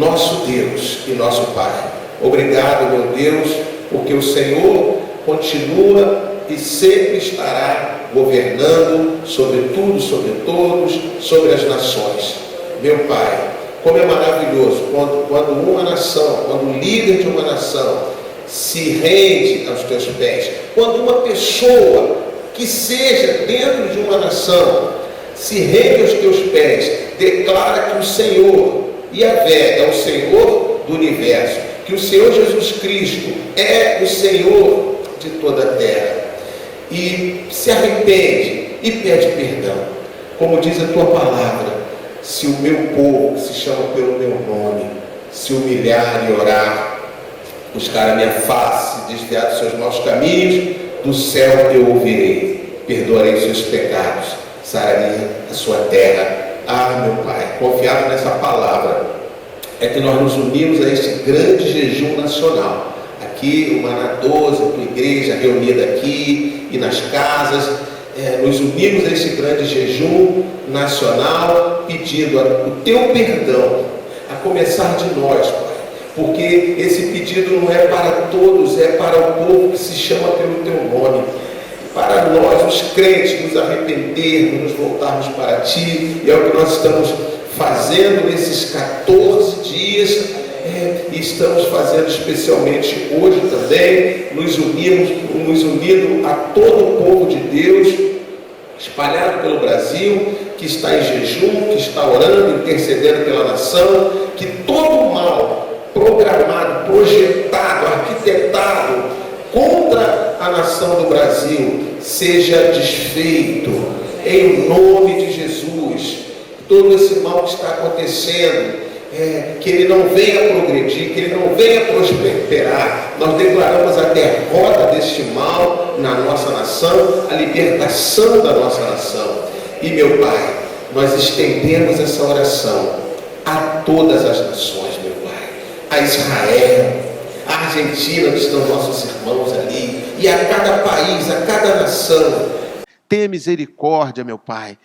nosso Deus e nosso Pai. Obrigado, meu Deus, porque o Senhor continua e sempre estará governando sobre tudo, sobre todos, sobre as nações. Meu Pai, como é maravilhoso quando uma nação, quando o líder de uma nação se rende aos teus pés, quando uma pessoa que seja dentro de uma nação se rende aos teus pés, declara que o Senhor, Yahvé, é o Senhor do universo, que o Senhor Jesus Cristo é o Senhor de toda a terra, e se arrepende e pede perdão, como diz a tua palavra: se o meu povo, que se chama pelo meu nome, se humilhar e orar, buscar a minha face, desviar dos seus maus caminhos, do céu eu ouvirei, perdoarei os seus pecados, sararei a sua terra. Ah, meu Pai, confiado nessa palavra, é que nós nos unimos a este grande jejum nacional. Aqui, o Maná 12, a tua igreja reunida aqui e nas casas, nos unimos a este grande jejum nacional, pedindo o teu perdão, a começar de nós, Pai, porque esse pedido não é para todos, é para o povo que se chama pelo teu nome. Para nós, os crentes, nos arrependermos, nos voltarmos para Ti, e é o que nós estamos fazendo nesses 14 dias, e estamos fazendo especialmente hoje também, nos unindo a todo o povo de Deus, espalhado pelo Brasil, que está em jejum, que está orando, intercedendo pela nação, que todo o mal programado, projetado, arquitetado contra a nação do Brasil seja desfeito em nome de Jesus. Todo esse mal que está acontecendo, que ele não venha progredir, que ele não venha prosperar. Nós declaramos a derrota deste mal na nossa nação, a libertação da nossa nação. E, meu Pai, nós estendemos essa oração a todas as nações, meu Pai, a Israel, a Argentina, onde estão nossos irmãos ali, e a cada país, a cada nação. Tenha misericórdia, meu Pai,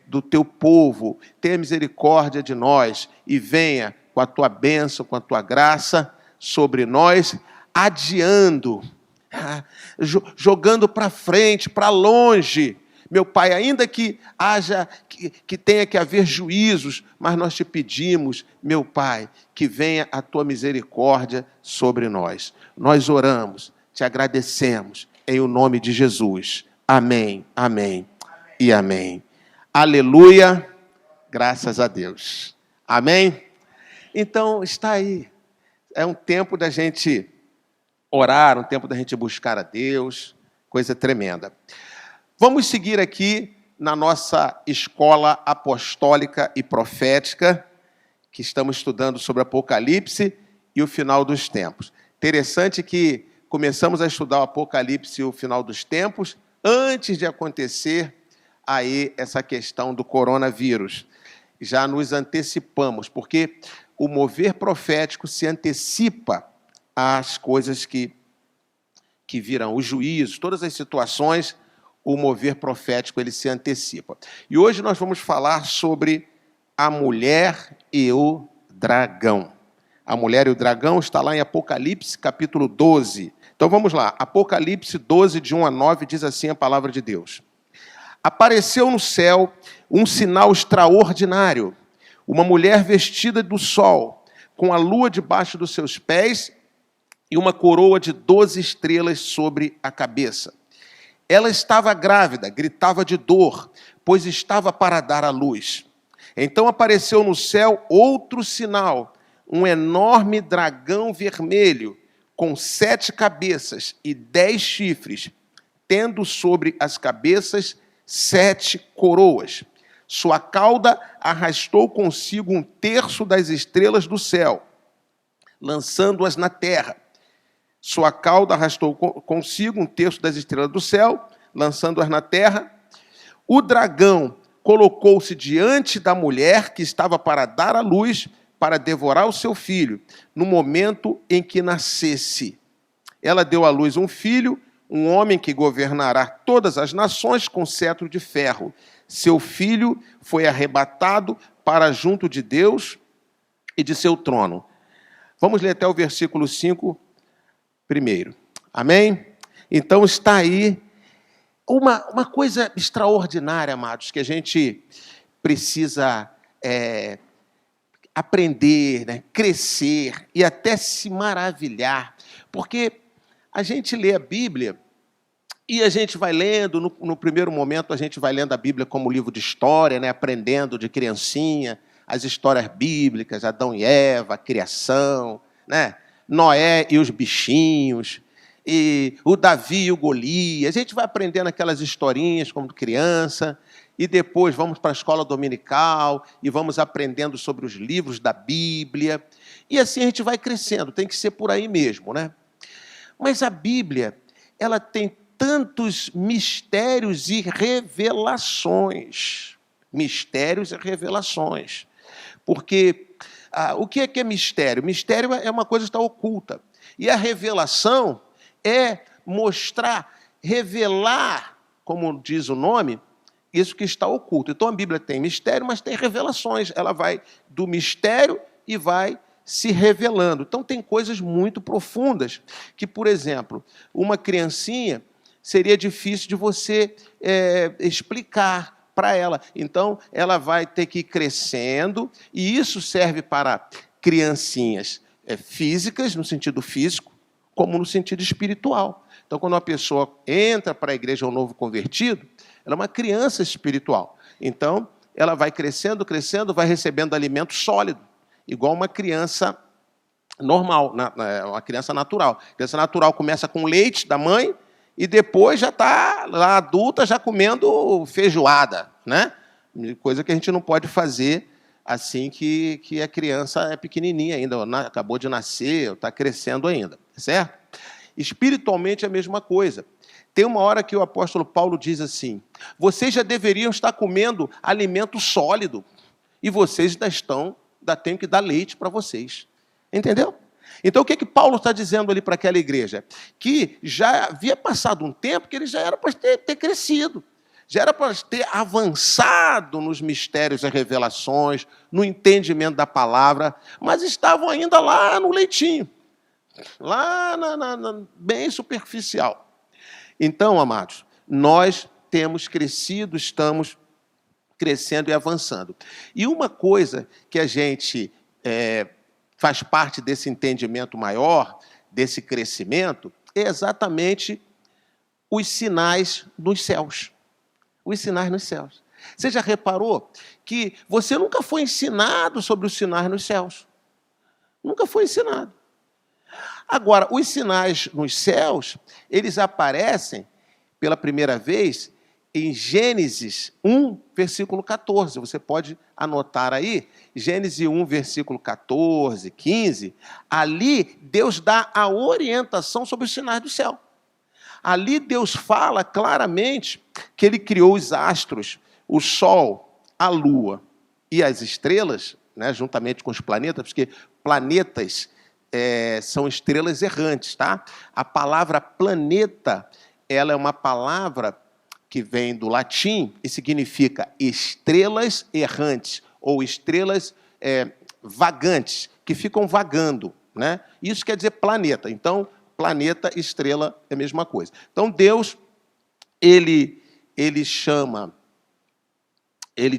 do teu povo, tenha misericórdia de nós, e venha com a tua bênção, com a tua graça sobre nós, adiando, jogando para frente, para longe, meu Pai, ainda que tenha que haver juízos, mas nós te pedimos, meu Pai, que venha a tua misericórdia sobre nós. Nós oramos, te agradecemos, em o nome de Jesus. Amém, amém e amém. Aleluia, graças a Deus. Amém? Então, está aí. É um tempo da gente orar, um tempo da gente buscar a Deus, coisa tremenda. Vamos seguir aqui na nossa escola apostólica e profética, que estamos estudando sobre Apocalipse e o final dos tempos. Interessante que começamos a estudar o Apocalipse e o final dos tempos antes de acontecer aí essa questão do coronavírus. Já nos antecipamos, porque o mover profético se antecipa às coisas que virão, os juízos, todas as situações, o mover profético ele se antecipa. E hoje nós vamos falar sobre a mulher e o dragão. A mulher e o dragão está lá em Apocalipse, capítulo 12. Então vamos lá, Apocalipse 12, de 1 a 9, diz assim a palavra de Deus. Apareceu no céu um sinal extraordinário, uma mulher vestida do sol, com a lua debaixo dos seus pés e uma coroa de 12 estrelas sobre a cabeça. Ela estava grávida, gritava de dor, pois estava para dar à luz. Então apareceu no céu outro sinal, um enorme dragão vermelho, com 7 cabeças e 10 chifres, tendo sobre as cabeças 7 coroas. Sua cauda arrastou consigo 1/3 das estrelas do céu, lançando-as na terra. Sua cauda arrastou consigo 1/3 das estrelas do céu, lançando-as na terra. O dragão colocou-se diante da mulher que estava para dar à luz, para devorar o seu filho, no momento em que nascesse. Ela deu à luz um filho, um homem que governará todas as nações com cetro de ferro. Seu filho foi arrebatado para junto de Deus e de seu trono. Vamos ler até o versículo 5 primeiro. Amém? Então está aí uma coisa extraordinária, amados, que a gente precisa aprender, né, crescer e até se maravilhar, porque a gente lê a Bíblia e a gente vai lendo, no primeiro momento a gente vai lendo a Bíblia como livro de história, né, aprendendo de criancinha, as histórias bíblicas, Adão e Eva, a criação, né, Noé e os bichinhos, e o Davi e o Golias. A gente vai aprendendo aquelas historinhas como criança, e depois vamos para a escola dominical e vamos aprendendo sobre os livros da Bíblia. E assim a gente vai crescendo, tem que ser por aí mesmo, né? Mas a Bíblia, ela tem tantos mistérios e revelações. Mistérios e revelações. Porque o que é mistério? Mistério é uma coisa que está oculta. E a revelação é mostrar, revelar, como diz o nome, isso que está oculto. Então a Bíblia tem mistério, mas tem revelações. Ela vai do mistério e vai se revelando. Então tem coisas muito profundas que, por exemplo, uma criancinha seria difícil de você explicar para ela. Então ela vai ter que ir crescendo, e isso serve para criancinhas físicas, no sentido físico, como no sentido espiritual. Então quando uma pessoa entra para a igreja, um novo convertido, ela é uma criança espiritual. Então, ela vai crescendo, crescendo, vai recebendo alimento sólido, igual uma criança normal, uma criança natural. A criança natural começa com leite da mãe e depois já está lá adulta, já comendo feijoada, né? Coisa que a gente não pode fazer assim que a criança é pequenininha ainda, acabou de nascer, está crescendo ainda, certo? Espiritualmente é a mesma coisa. Tem uma hora que o apóstolo Paulo diz assim: vocês já deveriam estar comendo alimento sólido, e vocês ainda têm que dar leite para vocês. Entendeu? Então, o que Paulo está dizendo ali para aquela igreja? Que já havia passado um tempo que eles já eram para ter crescido, já era para ter avançado nos mistérios e revelações, no entendimento da palavra, mas estavam ainda lá no leitinho, lá bem superficial. Então, amados, nós temos crescido, estamos crescendo e avançando. E uma coisa que a gente faz parte desse entendimento maior, desse crescimento, é exatamente os sinais nos céus. Os sinais nos céus. Você já reparou que você nunca foi ensinado sobre os sinais nos céus? Nunca foi ensinado. Agora, os sinais nos céus, eles aparecem pela primeira vez em Gênesis 1, versículo 14. Você pode anotar aí, Gênesis 1, versículo 14, 15. Ali, Deus dá a orientação sobre os sinais do céu. Ali, Deus fala claramente que Ele criou os astros, o Sol, a Lua e as estrelas, né, juntamente com os planetas, porque planetas são estrelas errantes, tá? A palavra planeta, ela é uma palavra que vem do latim e significa estrelas errantes, ou estrelas vagantes, que ficam vagando, né? Isso quer dizer planeta. Então, planeta, estrela é a mesma coisa. Então, Deus, ele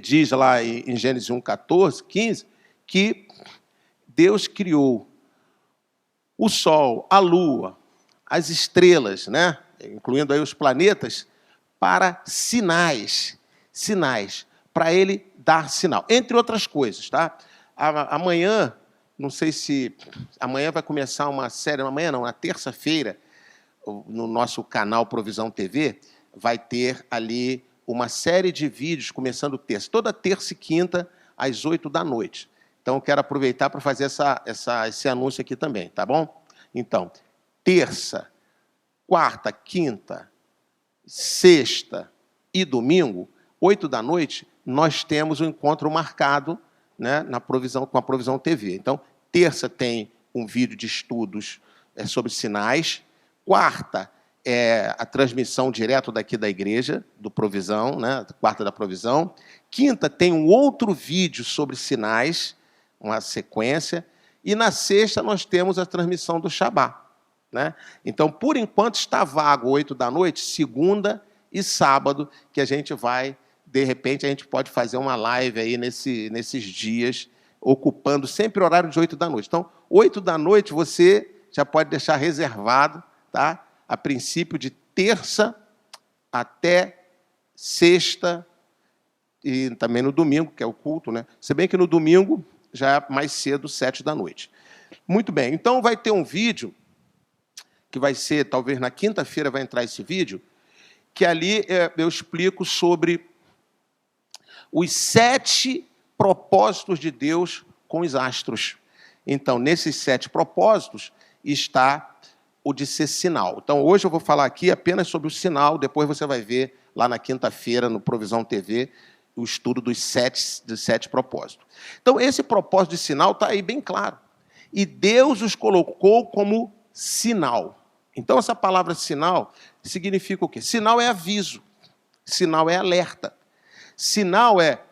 diz lá em Gênesis 1, 14, 15, que Deus criou o Sol, a Lua, as estrelas, né? Incluindo aí os planetas, para sinais, para Ele dar sinal, entre outras coisas, tá? Amanhã, não sei se amanhã vai começar uma série, amanhã não, na terça-feira, no nosso canal Provisão TV, vai ter ali uma série de vídeos, começando terça, toda terça e quinta, às 20h. Então, eu quero aproveitar para fazer esse anúncio aqui também, tá bom? Então, terça, quarta, quinta, sexta e domingo, 20h, nós temos um encontro marcado, né, com a Provisão TV. Então, terça tem um vídeo de estudos sobre sinais. Quarta é a transmissão direto daqui da igreja, do Provisão, né, quarta da Provisão. Quinta tem um outro vídeo sobre sinais, uma sequência. E na sexta nós temos a transmissão do Shabá, né? Então, por enquanto, está vago 8 da noite, segunda e sábado, que a gente vai, de repente, a gente pode fazer uma live aí nesses dias, ocupando sempre o horário de 8 da noite. Então, 8 da noite você já pode deixar reservado, tá? A princípio de terça até sexta e também no domingo, que é o culto, né? Se bem que no domingo já é mais cedo, 7 da noite. Muito bem, então vai ter um vídeo, que vai ser, talvez na quinta-feira vai entrar esse vídeo, que ali eu explico sobre os 7 propósitos de Deus com os astros. Então, nesses 7 propósitos está o de ser sinal. Então, hoje eu vou falar aqui apenas sobre o sinal, depois você vai ver lá na quinta-feira, no Provisão TV, o estudo dos 7 propósitos. Então, esse propósito de sinal está aí bem claro. E Deus os colocou como sinal. Então, essa palavra sinal significa o quê? Sinal é aviso, sinal é alerta. Sinal é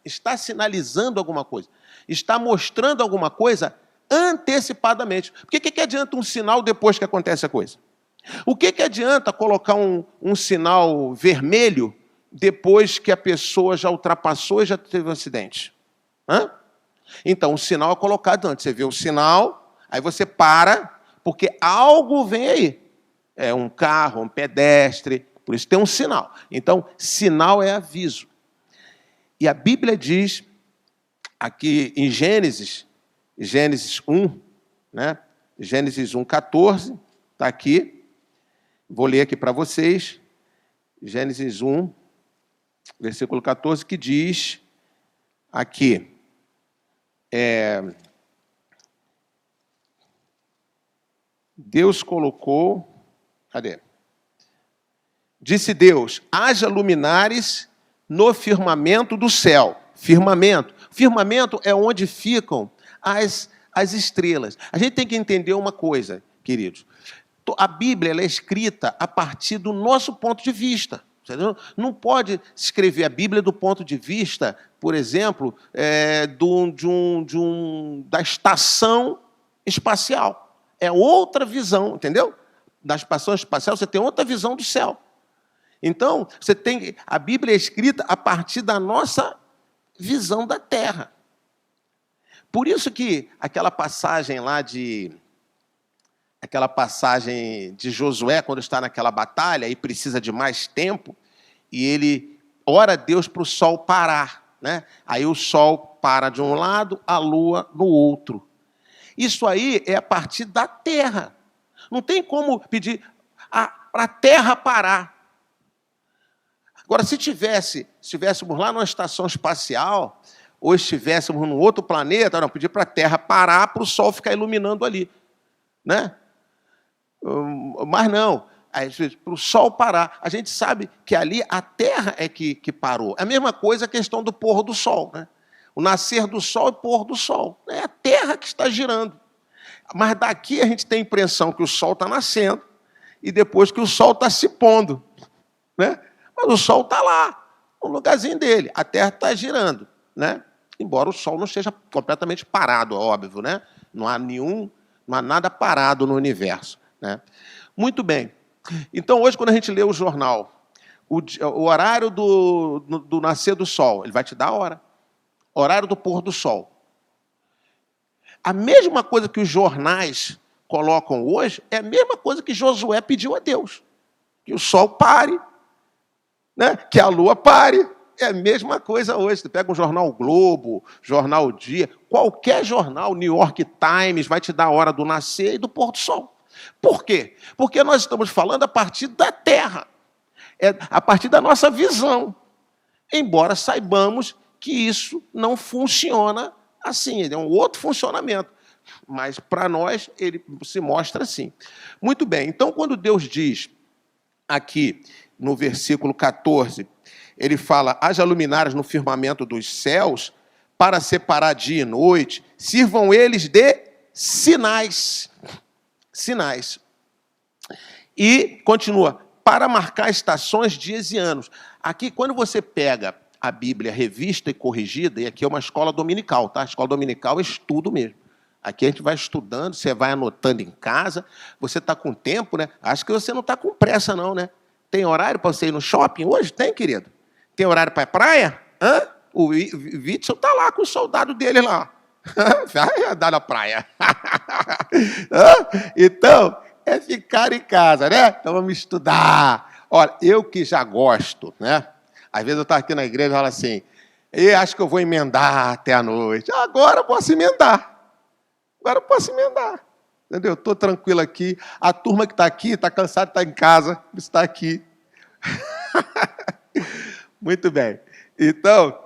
está sinalizando alguma coisa, está mostrando alguma coisa antecipadamente. Por que adianta um sinal depois que acontece a coisa? O que adianta colocar um sinal vermelho depois que a pessoa já ultrapassou e já teve um acidente? Então, o sinal é colocado antes. Você vê o sinal, aí você para, porque algo vem aí. É um carro, um pedestre, por isso tem um sinal. Então, sinal é aviso. E a Bíblia diz, aqui em Gênesis 1, né? Gênesis 1, 14, está aqui. Vou ler aqui para vocês. Gênesis 1, versículo 14, que diz aqui, Deus colocou, cadê? Disse Deus, haja luminares no firmamento do céu. Firmamento. Firmamento é onde ficam as estrelas. A gente tem que entender uma coisa, queridos. A Bíblia ela é escrita a partir do nosso ponto de vista. Não pode escrever a Bíblia do ponto de vista, por exemplo, da estação espacial. É outra visão, entendeu? Da estação espacial você tem outra visão do céu. Então, a Bíblia é escrita a partir da nossa visão da Terra. Por isso que aquela passagem de Josué, quando está naquela batalha e precisa de mais tempo, e ele ora a Deus para o sol parar, né? Aí o sol para de um lado, a lua no outro. Isso aí é a partir da Terra. Não tem como pedir para a Terra parar. Agora, se estivéssemos lá numa estação espacial, ou estivéssemos num outro planeta, não, pedir para a Terra parar para o sol ficar iluminando ali, né? Mas não, para o sol parar. A gente sabe que ali a Terra é que parou. É a mesma coisa a questão do pôr do sol, né? O nascer do sol e o pôr do sol. É a Terra que está girando. Mas daqui a gente tem a impressão que o sol está nascendo e depois que o sol está se pondo, né? Mas o sol está lá, no lugarzinho dele. A Terra está girando, né? Embora o sol não esteja completamente parado, óbvio, né? Não há nada parado no universo, né? Muito bem. Então, hoje, quando a gente lê o jornal, o horário do nascer do sol, ele vai te dar a hora. Horário do pôr do sol. A mesma coisa que os jornais colocam hoje é a mesma coisa que Josué pediu a Deus. Que o sol pare, né? Que a lua pare. É a mesma coisa hoje. Você pega um jornal o Globo, jornal O Dia, qualquer jornal, New York Times, vai te dar a hora do nascer e do pôr do sol. Por quê? Porque nós estamos falando a partir da Terra, a partir da nossa visão. Embora saibamos que isso não funciona assim, ele é um outro funcionamento. Mas para nós ele se mostra assim. Muito bem, então quando Deus diz aqui no versículo 14, ele fala, haja luminares no firmamento dos céus, para separar dia e noite, sirvam eles de sinais. Sinais. E continua, para marcar estações, dias e anos. Aqui, quando você pega a Bíblia revista e corrigida, e aqui é uma escola dominical, tá? A escola dominical é estudo mesmo. Aqui a gente vai estudando, você vai anotando em casa, você está com tempo, né? Acho que você não está com pressa, não, né? Tem horário para você ir no shopping hoje? Tem, querido? Tem horário para ir pra praia? Hã? O Witzel está lá com o soldado dele lá. Vai andar na praia. Então, é ficar em casa, né? Então vamos estudar. Olha, eu que já gosto, né? Às vezes eu estou aqui na igreja e falo assim, e acho que eu vou emendar até a noite. Agora eu posso emendar. Agora eu posso emendar. Entendeu? Estou tranquilo aqui. A turma que está aqui está cansada de estar em casa, está aqui. Muito bem. Então,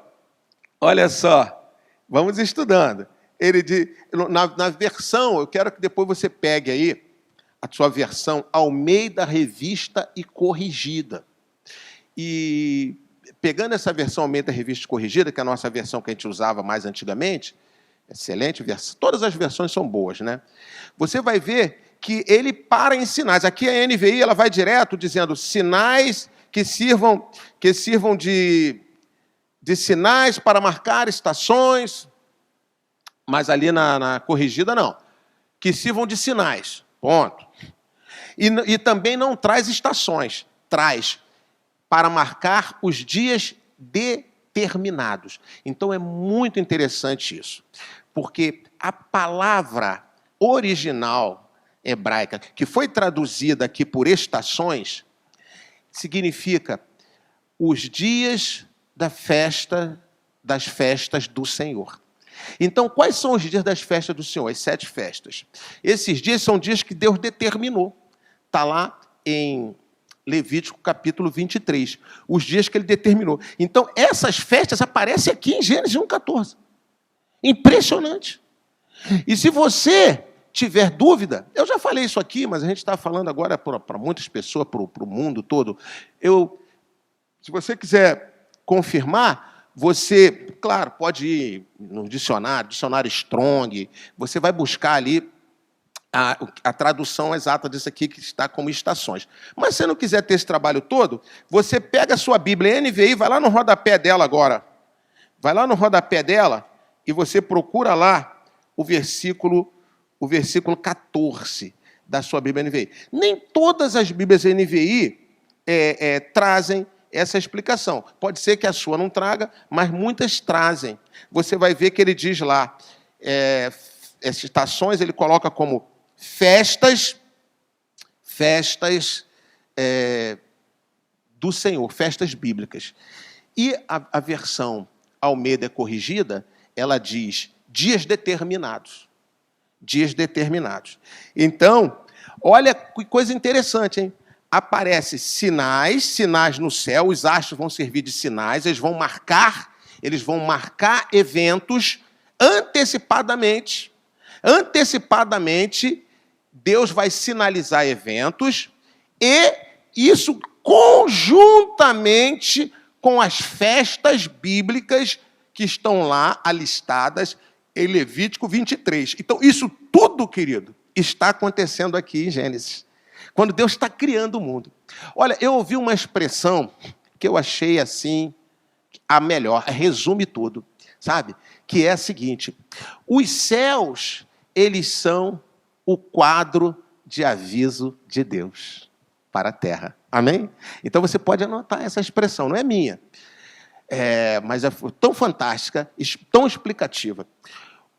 olha só. Vamos estudando. Ele diz, na versão, eu quero que depois você pegue aí a sua versão Almeida Revista e Corrigida. E pegando essa versão Almeida Revista e Corrigida, que é a nossa versão que a gente usava mais antigamente, excelente versão, todas as versões são boas, né? Você vai ver que ele para em sinais. Aqui a NVI ela vai direto dizendo sinais que sirvam de sinais para marcar estações, mas ali na corrigida não. Que sirvam de sinais, ponto. E também não traz estações, traz para marcar os dias determinados. Então é muito interessante isso, porque a palavra original hebraica, que foi traduzida aqui por estações, significa os dias das festas do Senhor. Então, quais são os dias das festas do Senhor? As 7 festas. Esses dias são dias que Deus determinou. Está lá em Levítico capítulo 23. Os dias que ele determinou. Então, essas festas aparecem aqui em Gênesis 1,14. Impressionante. E se você tiver dúvida, eu já falei isso aqui, mas a gente está falando agora para muitas pessoas, para o mundo todo. Se você quiser confirmar, você, claro, pode ir no dicionário Strong, você vai buscar ali a tradução exata disso aqui, que está como estações. Mas se você não quiser ter esse trabalho todo, você pega a sua Bíblia NVI, vai lá no rodapé dela agora. Vai lá no rodapé dela e você procura lá o versículo 14 da sua Bíblia NVI. Nem todas as Bíblias NVI trazem essa explicação. Pode ser que a sua não traga, mas muitas trazem. Você vai ver que ele diz lá, essas estações ele coloca como festas do Senhor, festas bíblicas. E a versão Almeida Corrigida, ela diz dias determinados. Dias determinados. Então, olha que coisa interessante, hein? Aparecem sinais no céu, os astros vão servir de sinais, eles vão marcar eventos antecipadamente. Antecipadamente, Deus vai sinalizar eventos, e isso conjuntamente com as festas bíblicas que estão lá alistadas em Levítico 23. Então, isso tudo, querido, está acontecendo aqui em Gênesis. Quando Deus está criando o mundo. Olha, eu ouvi uma expressão que eu achei assim, a melhor, resume tudo, sabe? Que é a seguinte: os céus, eles são o quadro de aviso de Deus para a terra. Amém? Então você pode anotar essa expressão, não é minha. Mas é tão fantástica, tão explicativa.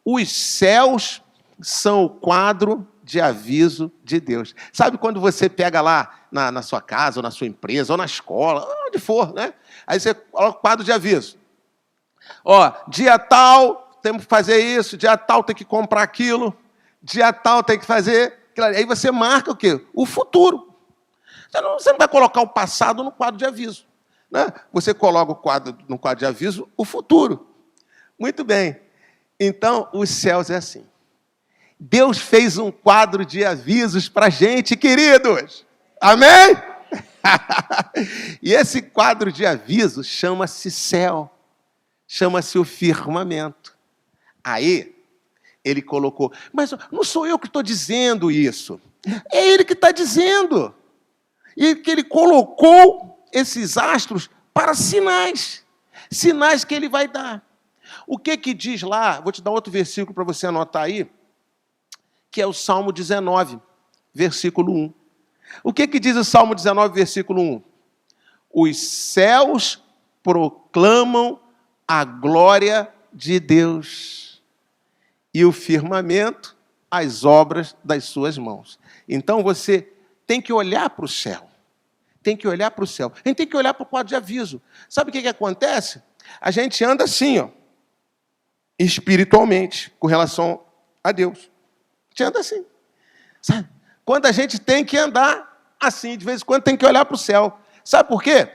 Os céus são o quadro de aviso de Deus. Sabe quando você pega lá na sua casa, ou na sua empresa, ou na escola, onde for, né? Aí você coloca o quadro de aviso. Ó, dia tal, temos que fazer isso, dia tal tem que comprar aquilo, dia tal tem que fazer aquilo. Aí você marca o quê? O futuro. Você não vai colocar o passado no quadro de aviso, né? Você coloca no quadro de aviso o futuro. Muito bem. Então, os céus é assim. Deus fez um quadro de avisos para a gente, queridos. Amém? E esse quadro de avisos chama-se céu. Chama-se o firmamento. Aí, ele colocou, mas não sou eu que estou dizendo isso. É ele que está dizendo. E que ele colocou esses astros para sinais. Sinais que ele vai dar. O que diz lá? Vou te dar outro versículo para você anotar aí, que é o Salmo 19, versículo 1. O que diz o Salmo 19, versículo 1? Os céus proclamam a glória de Deus e o firmamento as obras das suas mãos. Então você tem que olhar para o céu. Tem que olhar para o céu. A gente tem que olhar para o quadro de aviso. Sabe o que acontece? A gente anda assim, ó, espiritualmente, com relação a Deus. A gente anda assim. Sabe? Quando a gente tem que andar assim, de vez em quando tem que olhar para o céu. Sabe por quê?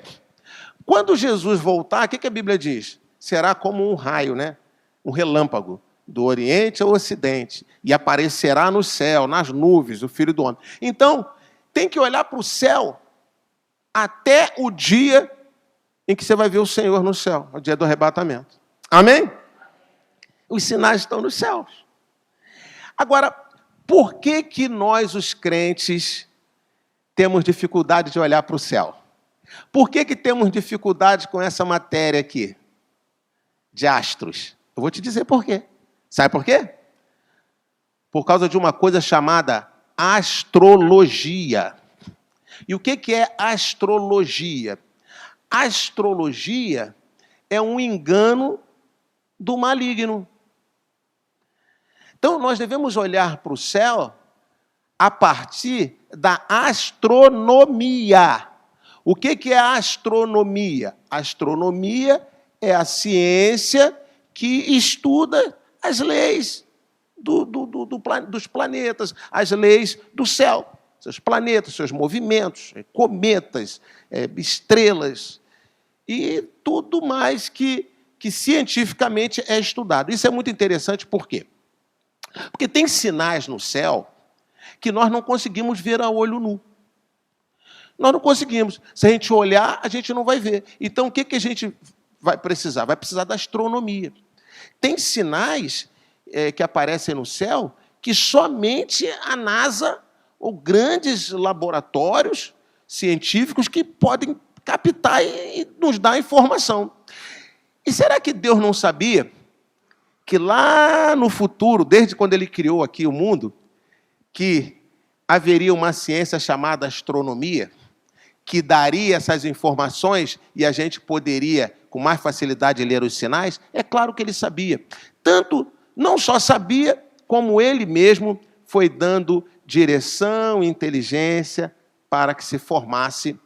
Quando Jesus voltar, o que a Bíblia diz? Será como um raio, né? Um relâmpago, do Oriente ao Ocidente, e aparecerá no céu, nas nuvens, o Filho do Homem. Então, tem que olhar para o céu até o dia em que você vai ver o Senhor no céu, o dia do arrebatamento. Amém? Os sinais estão nos céus. Agora, por que nós, os crentes, temos dificuldade de olhar para o céu? Por que temos dificuldade com essa matéria aqui? De astros. Eu vou te dizer por quê. Sabe por quê? Por causa de uma coisa chamada astrologia. E o que é astrologia? Astrologia é um engano do maligno. Então, nós devemos olhar para o céu a partir da astronomia. O que é a astronomia? A astronomia é a ciência que estuda as leis dos planetas, as leis do céu, seus planetas, seus movimentos, cometas, estrelas e tudo mais que cientificamente é estudado. Isso é muito interessante, por quê? Porque tem sinais no céu que nós não conseguimos ver a olho nu. Nós não conseguimos. Se a gente olhar, a gente não vai ver. Então, o que a gente vai precisar? Vai precisar da astronomia. Tem sinais que aparecem no céu que somente a NASA ou grandes laboratórios científicos que podem captar e nos dar informação. E será que Deus não sabia que lá no futuro, desde quando Ele criou aqui o mundo, que haveria uma ciência chamada astronomia, que daria essas informações e a gente poderia, com mais facilidade, ler os sinais? É claro que Ele sabia. Tanto, não só sabia, como Ele mesmo foi dando direção e inteligência para que se formasse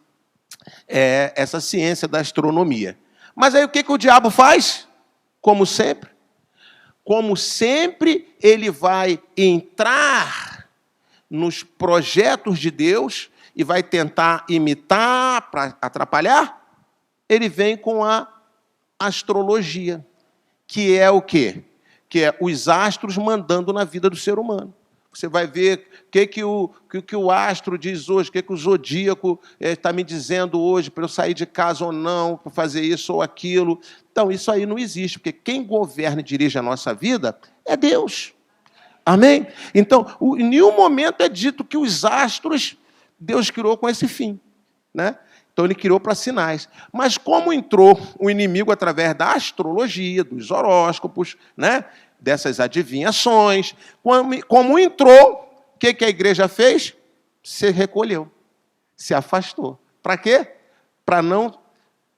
essa ciência da astronomia. Mas aí o que o diabo faz? Como sempre, ele vai entrar nos projetos de Deus e vai tentar imitar para atrapalhar. Ele vem com a astrologia, que é o quê? Que é os astros mandando na vida do ser humano. Você vai ver o que o astro diz hoje, o que o zodíaco está me dizendo hoje, para eu sair de casa ou não, para fazer isso ou aquilo. Então, isso aí não existe, porque quem governa e dirige a nossa vida é Deus. Amém? Então, em nenhum momento é dito que os astros Deus criou com esse fim, né? Então, Ele criou para sinais. Mas como entrou o inimigo através da astrologia, dos horóscopos, né? Dessas adivinhações, como entrou, o que a igreja fez? Se recolheu, se afastou. Para quê? Para não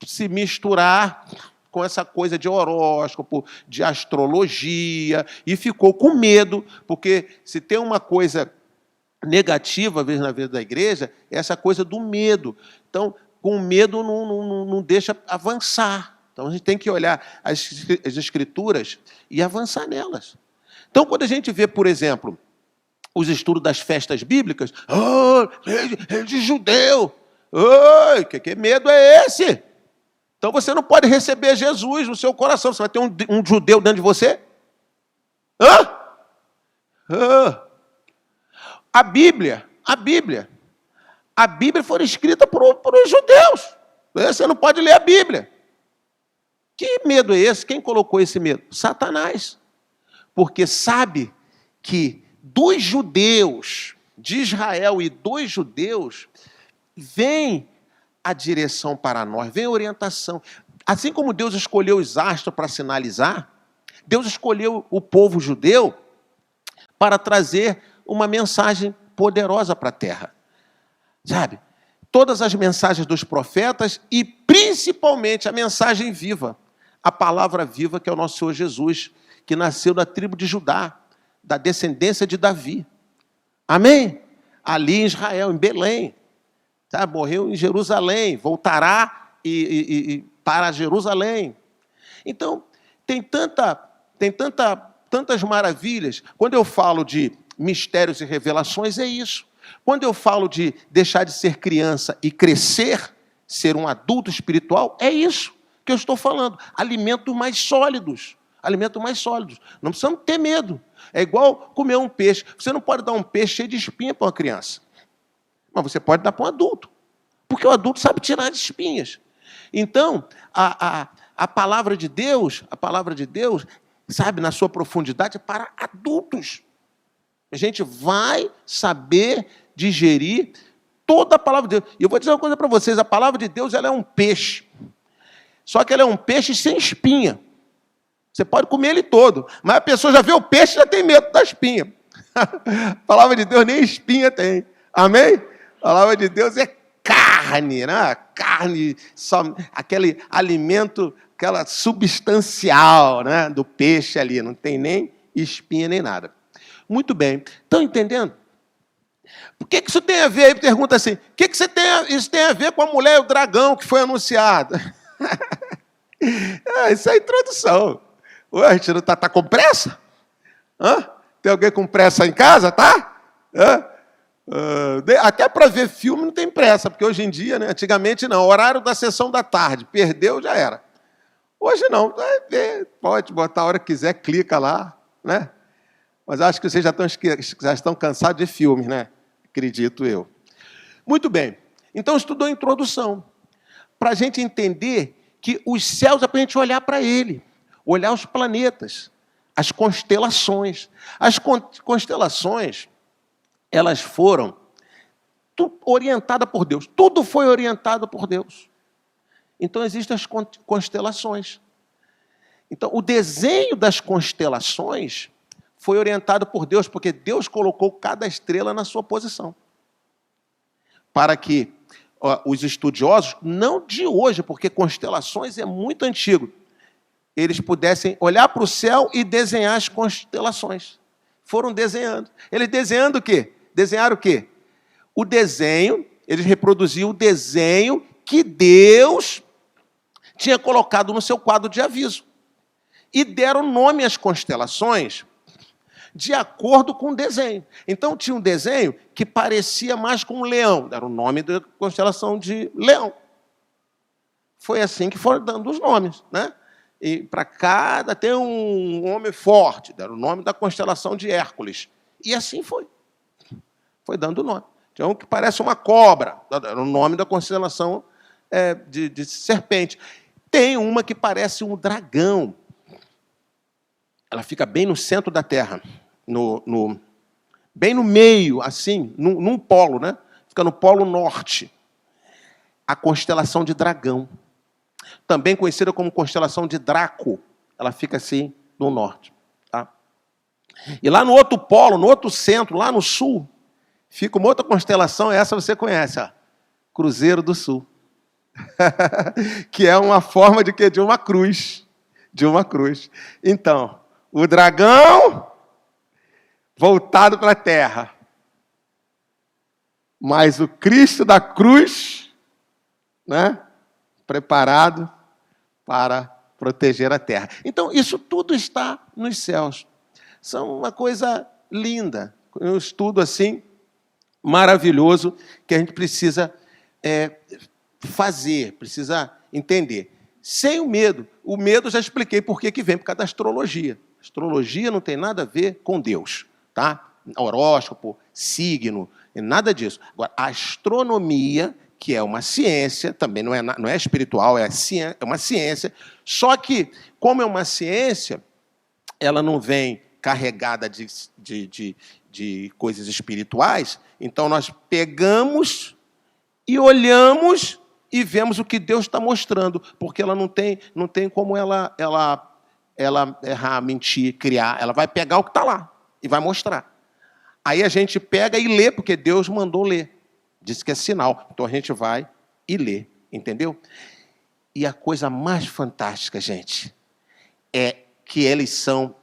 se misturar com essa coisa de horóscopo, de astrologia, e ficou com medo, porque se tem uma coisa negativa, às vezes, na vida da igreja, é essa coisa do medo. Então, com medo não deixa avançar. Então, a gente tem que olhar as Escrituras e avançar nelas. Então, quando a gente vê, por exemplo, os estudos das festas bíblicas, é de judeu, que medo é esse? Então, você não pode receber Jesus no seu coração. Você vai ter um judeu dentro de você? A Bíblia foi escrita por os judeus. Você não pode ler a Bíblia. Que medo é esse? Quem colocou esse medo? Satanás. Porque sabe que dos judeus, de Israel e dos judeus, vem a direção para nós, vem a orientação. Assim como Deus escolheu os astros para sinalizar, Deus escolheu o povo judeu para trazer uma mensagem poderosa para a terra. Sabe? Todas as mensagens dos profetas e principalmente a mensagem viva, a palavra viva que é o nosso Senhor Jesus, que nasceu da tribo de Judá, da descendência de Davi. Amém? Ali em Israel, em Belém. Tá? Morreu em Jerusalém, voltará para Jerusalém. Então, tem tantas maravilhas. Quando eu falo de mistérios e revelações, é isso. Quando eu falo de deixar de ser criança e crescer, ser um adulto espiritual, é isso que eu estou falando. Alimentos mais sólidos. Alimentos mais sólidos. Não precisamos ter medo. É igual comer um peixe. Você não pode dar um peixe cheio de espinha para uma criança. Mas você pode dar para um adulto. Porque o adulto sabe tirar as espinhas. Então, a palavra de Deus, sabe, na sua profundidade, é para adultos. A gente vai saber digerir toda a palavra de Deus. E eu vou dizer uma coisa para vocês, a palavra de Deus ela é um peixe. Só que ela é um peixe sem espinha. Você pode comer ele todo, mas a pessoa já vê o peixe e já tem medo da espinha. A palavra de Deus nem espinha tem. Amém? A palavra de Deus é carne, né? Carne, só, aquele alimento, aquela substancial, né? Do peixe ali, não tem nem espinha nem nada. Muito bem. Estão entendendo? O que isso tem a ver? Aí pergunta assim, o que isso tem a ver com a mulher e o dragão que foi anunciado? Isso é a introdução. Ué, a gente não está com pressa? Hã? Tem alguém com pressa em casa, tá? Até para ver filme não tem pressa, porque hoje em dia, né, antigamente não, horário da sessão da tarde, perdeu, já era. Hoje não, pode botar a hora que quiser, clica lá, né? Mas acho que vocês já estão cansados de filmes, né? Acredito eu. Muito bem, então estudou a introdução, para a gente entender que os céus é para a gente olhar para ele, olhar os planetas, as constelações. As constelações, elas foram orientadas por Deus. Tudo foi orientado por Deus. Então, existem as constelações. Então, o desenho das constelações foi orientado por Deus, porque Deus colocou cada estrela na sua posição. Para que os estudiosos, não de hoje, porque constelações é muito antigo, eles pudessem olhar para o céu e desenhar as constelações. Foram desenhando. Eles desenhando o quê? Desenharam o quê? O desenho, eles reproduziam o desenho que Deus tinha colocado no seu quadro de aviso. E deram nome às constelações de acordo com o desenho. Então, tinha um desenho que parecia mais com um leão. Deram o nome da constelação de leão. Foi assim que foram dando os nomes, né? E para cada tem um homem forte, deram o nome da constelação de Hércules. E assim foi. Foi dando o nome. Tem um que parece uma cobra, deram o nome da constelação de serpente. Tem uma que parece um dragão. Ela fica bem no centro da Terra, bem no meio, assim, num polo, né? Fica no polo norte. A constelação de dragão. Também conhecida como constelação de Draco. Ela fica assim no norte. Tá? E lá no outro polo, no outro centro, lá no sul, fica uma outra constelação, essa você conhece, ó, Cruzeiro do Sul. Que é uma forma de quê? De uma cruz. De uma cruz. Então, o dragão voltado para a terra. Mas o Cristo da cruz, né? Preparado para proteger a terra. Então, isso tudo está nos céus. São uma coisa linda, um estudo assim, maravilhoso, que a gente precisa fazer, precisa entender. Sem o medo. O medo, já expliquei por que vem, por causa da astrologia. Astrologia não tem nada a ver com Deus, tá? Horóscopo, signo, nada disso. Agora, a astronomia, que é uma ciência, também não é espiritual, é uma ciência, só que, como é uma ciência, ela não vem carregada de coisas espirituais, então nós pegamos e olhamos e vemos o que Deus está mostrando, porque ela não tem como ela errar, mentir, criar. Ela vai pegar o que está lá e vai mostrar. Aí a gente pega e lê, porque Deus mandou ler. Disse que é sinal. Então a gente vai e lê, entendeu? E a coisa mais fantástica, gente, é que eles são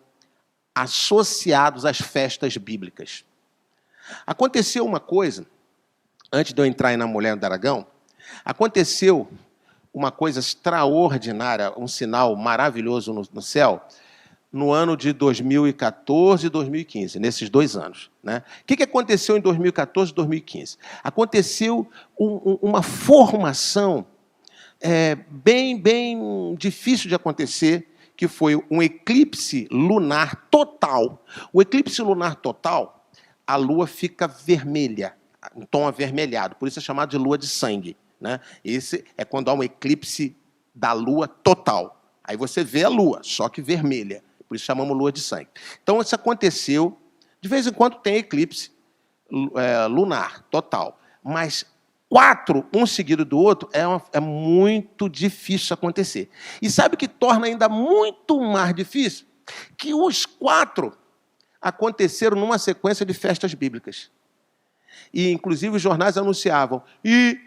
associados às festas bíblicas. Aconteceu uma coisa, antes de eu entrar aí na Mulher do Dragão, aconteceu uma coisa extraordinária, um sinal maravilhoso no céu, no ano de 2014 e 2015, nesses 2 anos. Né? O que aconteceu em 2014 e 2015? Aconteceu uma formação bem difícil de acontecer, que foi um eclipse lunar total. O eclipse lunar total, a lua fica vermelha, um tom avermelhado, por isso é chamado de lua de sangue. Né? Esse é quando há um eclipse da lua total. Aí você vê a lua, só que vermelha, por isso chamamos lua de sangue. Então isso aconteceu, de vez em quando tem eclipse lunar total, mas 4, um seguido do outro, é muito difícil acontecer. E sabe o que torna ainda muito mais difícil? Que os 4 aconteceram numa sequência de festas bíblicas. E, inclusive, os jornais anunciavam. E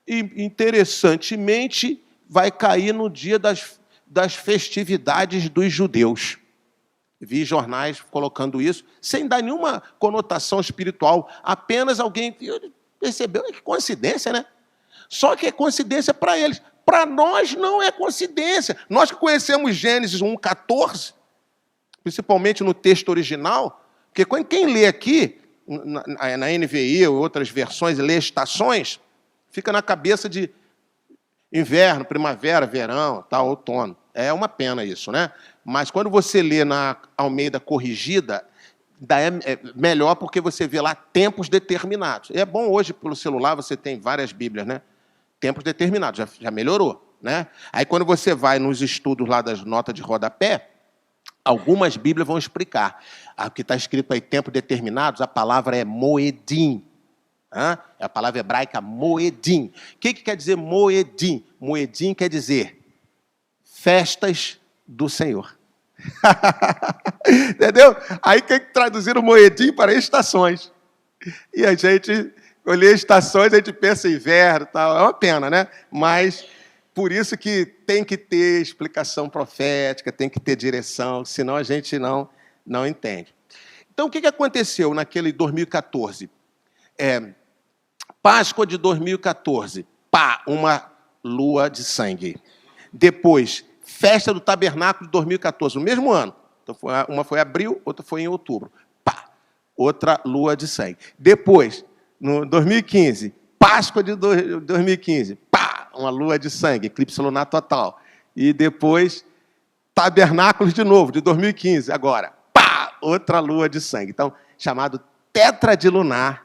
interessantemente, vai cair no dia das festividades dos judeus. Vi jornais colocando isso, sem dar nenhuma conotação espiritual, apenas alguém percebeu, que coincidência, né? Só que é coincidência para eles. Para nós não é coincidência. Nós que conhecemos Gênesis 1:14, principalmente no texto original, porque quem lê aqui, na NVI ou outras versões, lê estações, fica na cabeça de inverno, primavera, verão, tal, outono. É uma pena isso, né? Mas quando você lê na Almeida Corrigida, é melhor porque você vê lá tempos determinados. E é bom hoje, pelo celular, você tem várias Bíblias, né? Tempos determinados, já melhorou, né? Aí quando você vai nos estudos lá das notas de rodapé, algumas Bíblias vão explicar. O que está escrito aí, tempos determinados, a palavra é moedim. É a palavra hebraica moedim. O que quer dizer moedim? Moedim quer dizer festas do Senhor. Entendeu? Aí tem que traduzir o moedim para estações. E a gente, olhar estações, a gente pensa em inverno, tal. É uma pena, né? Mas por isso que tem que ter explicação profética, tem que ter direção, senão a gente não entende. Então, o que aconteceu naquele 2014? Páscoa de 2014, uma lua de sangue. Depois, festa do tabernáculo de 2014, no mesmo ano. Então, uma foi em abril, outra foi em outubro. Outra lua de sangue. Depois, no 2015, Páscoa de 2015, uma lua de sangue, eclipse lunar total. E depois, tabernáculos de novo, de 2015, agora, outra lua de sangue. Então, chamado tetradilunar,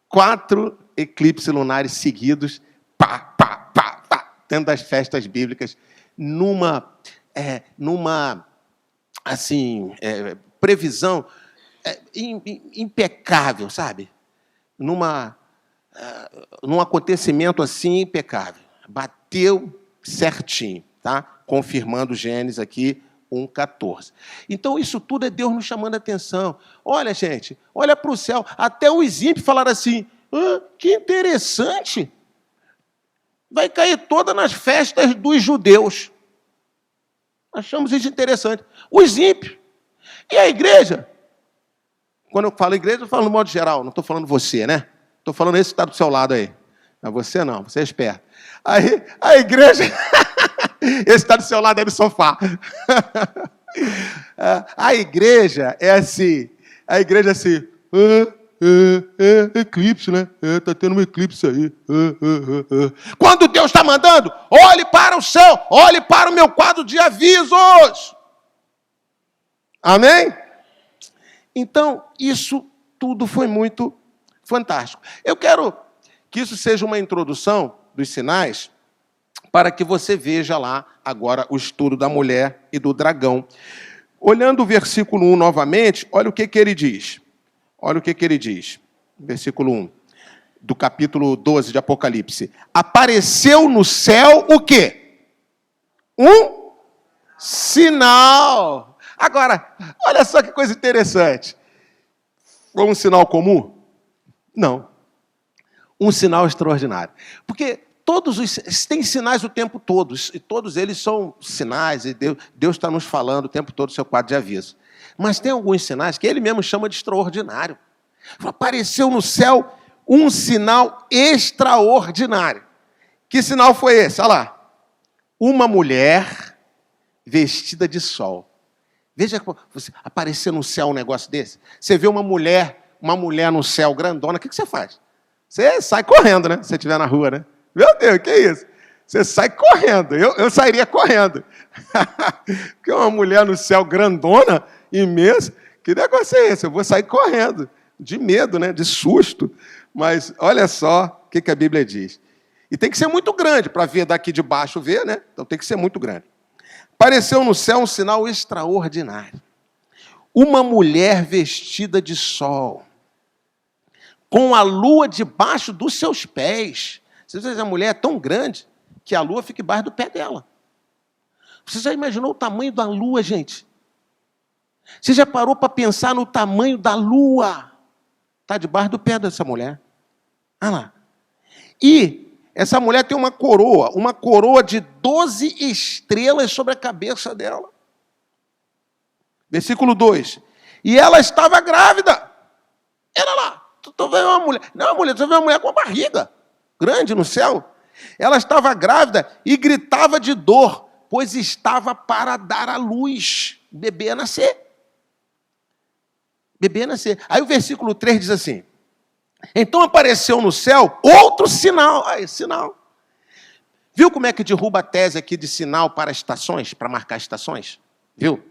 4 eclipses lunares seguidos, dentro das festas bíblicas, numa previsão impecável, sabe? Num acontecimento assim impecável. Bateu certinho, tá? Confirmando Gênesis aqui 1:14. Então, isso tudo é Deus nos chamando a atenção. Olha, gente, olha para o céu. Até os ímpios falaram assim, que interessante. Vai cair toda nas festas dos judeus. Achamos isso interessante. Os ímpios. E a igreja? Quando eu falo igreja, eu falo no modo geral. Não estou falando você, né? Estou falando esse que está do seu lado aí. Não, você não, você é esperto. Aí, a igreja... Esse está do seu lado aí no sofá. A igreja é assim. A igreja é assim. Eclipse, né? Está tendo um eclipse aí. Quando Deus está mandando, olhe para o céu, olhe para o meu quadro de avisos. Amém? Então, isso tudo foi muito fantástico. Eu quero que isso seja uma introdução dos sinais para que você veja lá agora o estudo da mulher e do dragão. Olhando o versículo 1 novamente, olha o que ele diz. Olha o que ele diz. Versículo 1. do capítulo 12 de Apocalipse. Apareceu no céu o quê? Um sinal. Agora, olha só que coisa interessante. Foi um sinal comum? Não. Um sinal extraordinário. Porque tem sinais o tempo todo, e todos eles são sinais, e Deus está nos falando o tempo todo do seu quadro de aviso. Mas tem alguns sinais que ele mesmo chama de extraordinário. Apareceu no céu um sinal extraordinário. Que sinal foi esse? Olha lá. Uma mulher vestida de sol. Veja, aparecer no céu um negócio desse. Você vê uma mulher no céu grandona, o que você faz? Você sai correndo, né? Se você estiver na rua, né? Meu Deus, que é isso? Você sai correndo. Eu sairia correndo. Porque uma mulher no céu grandona, imensa, que negócio é esse? Eu vou sair correndo. De medo, né? De susto. Mas olha só o que a Bíblia diz. E tem que ser muito grande para ver daqui de baixo, ver, né? Então tem que ser muito grande. Apareceu no céu um sinal extraordinário. Uma mulher vestida de sol, com a lua debaixo dos seus pés. Você vê, a mulher é tão grande que a lua fica embaixo do pé dela. Você já imaginou o tamanho da lua, gente? Você já parou para pensar no tamanho da lua? Está debaixo do pé dessa mulher. Olha lá. E essa mulher tem uma coroa de 12 estrelas sobre a cabeça dela. Versículo 2. E ela estava grávida. Era lá. Tu vê uma mulher. Não, mulher, tu vê uma mulher com uma barriga grande no céu. Ela estava grávida e gritava de dor, pois estava para dar à luz. Bebê ia nascer. Bebê ia nascer. Aí o versículo 3 diz assim: então apareceu no céu outro sinal. Aí, sinal. Viu como é que derruba a tese aqui de sinal para estações, para marcar estações? Viu?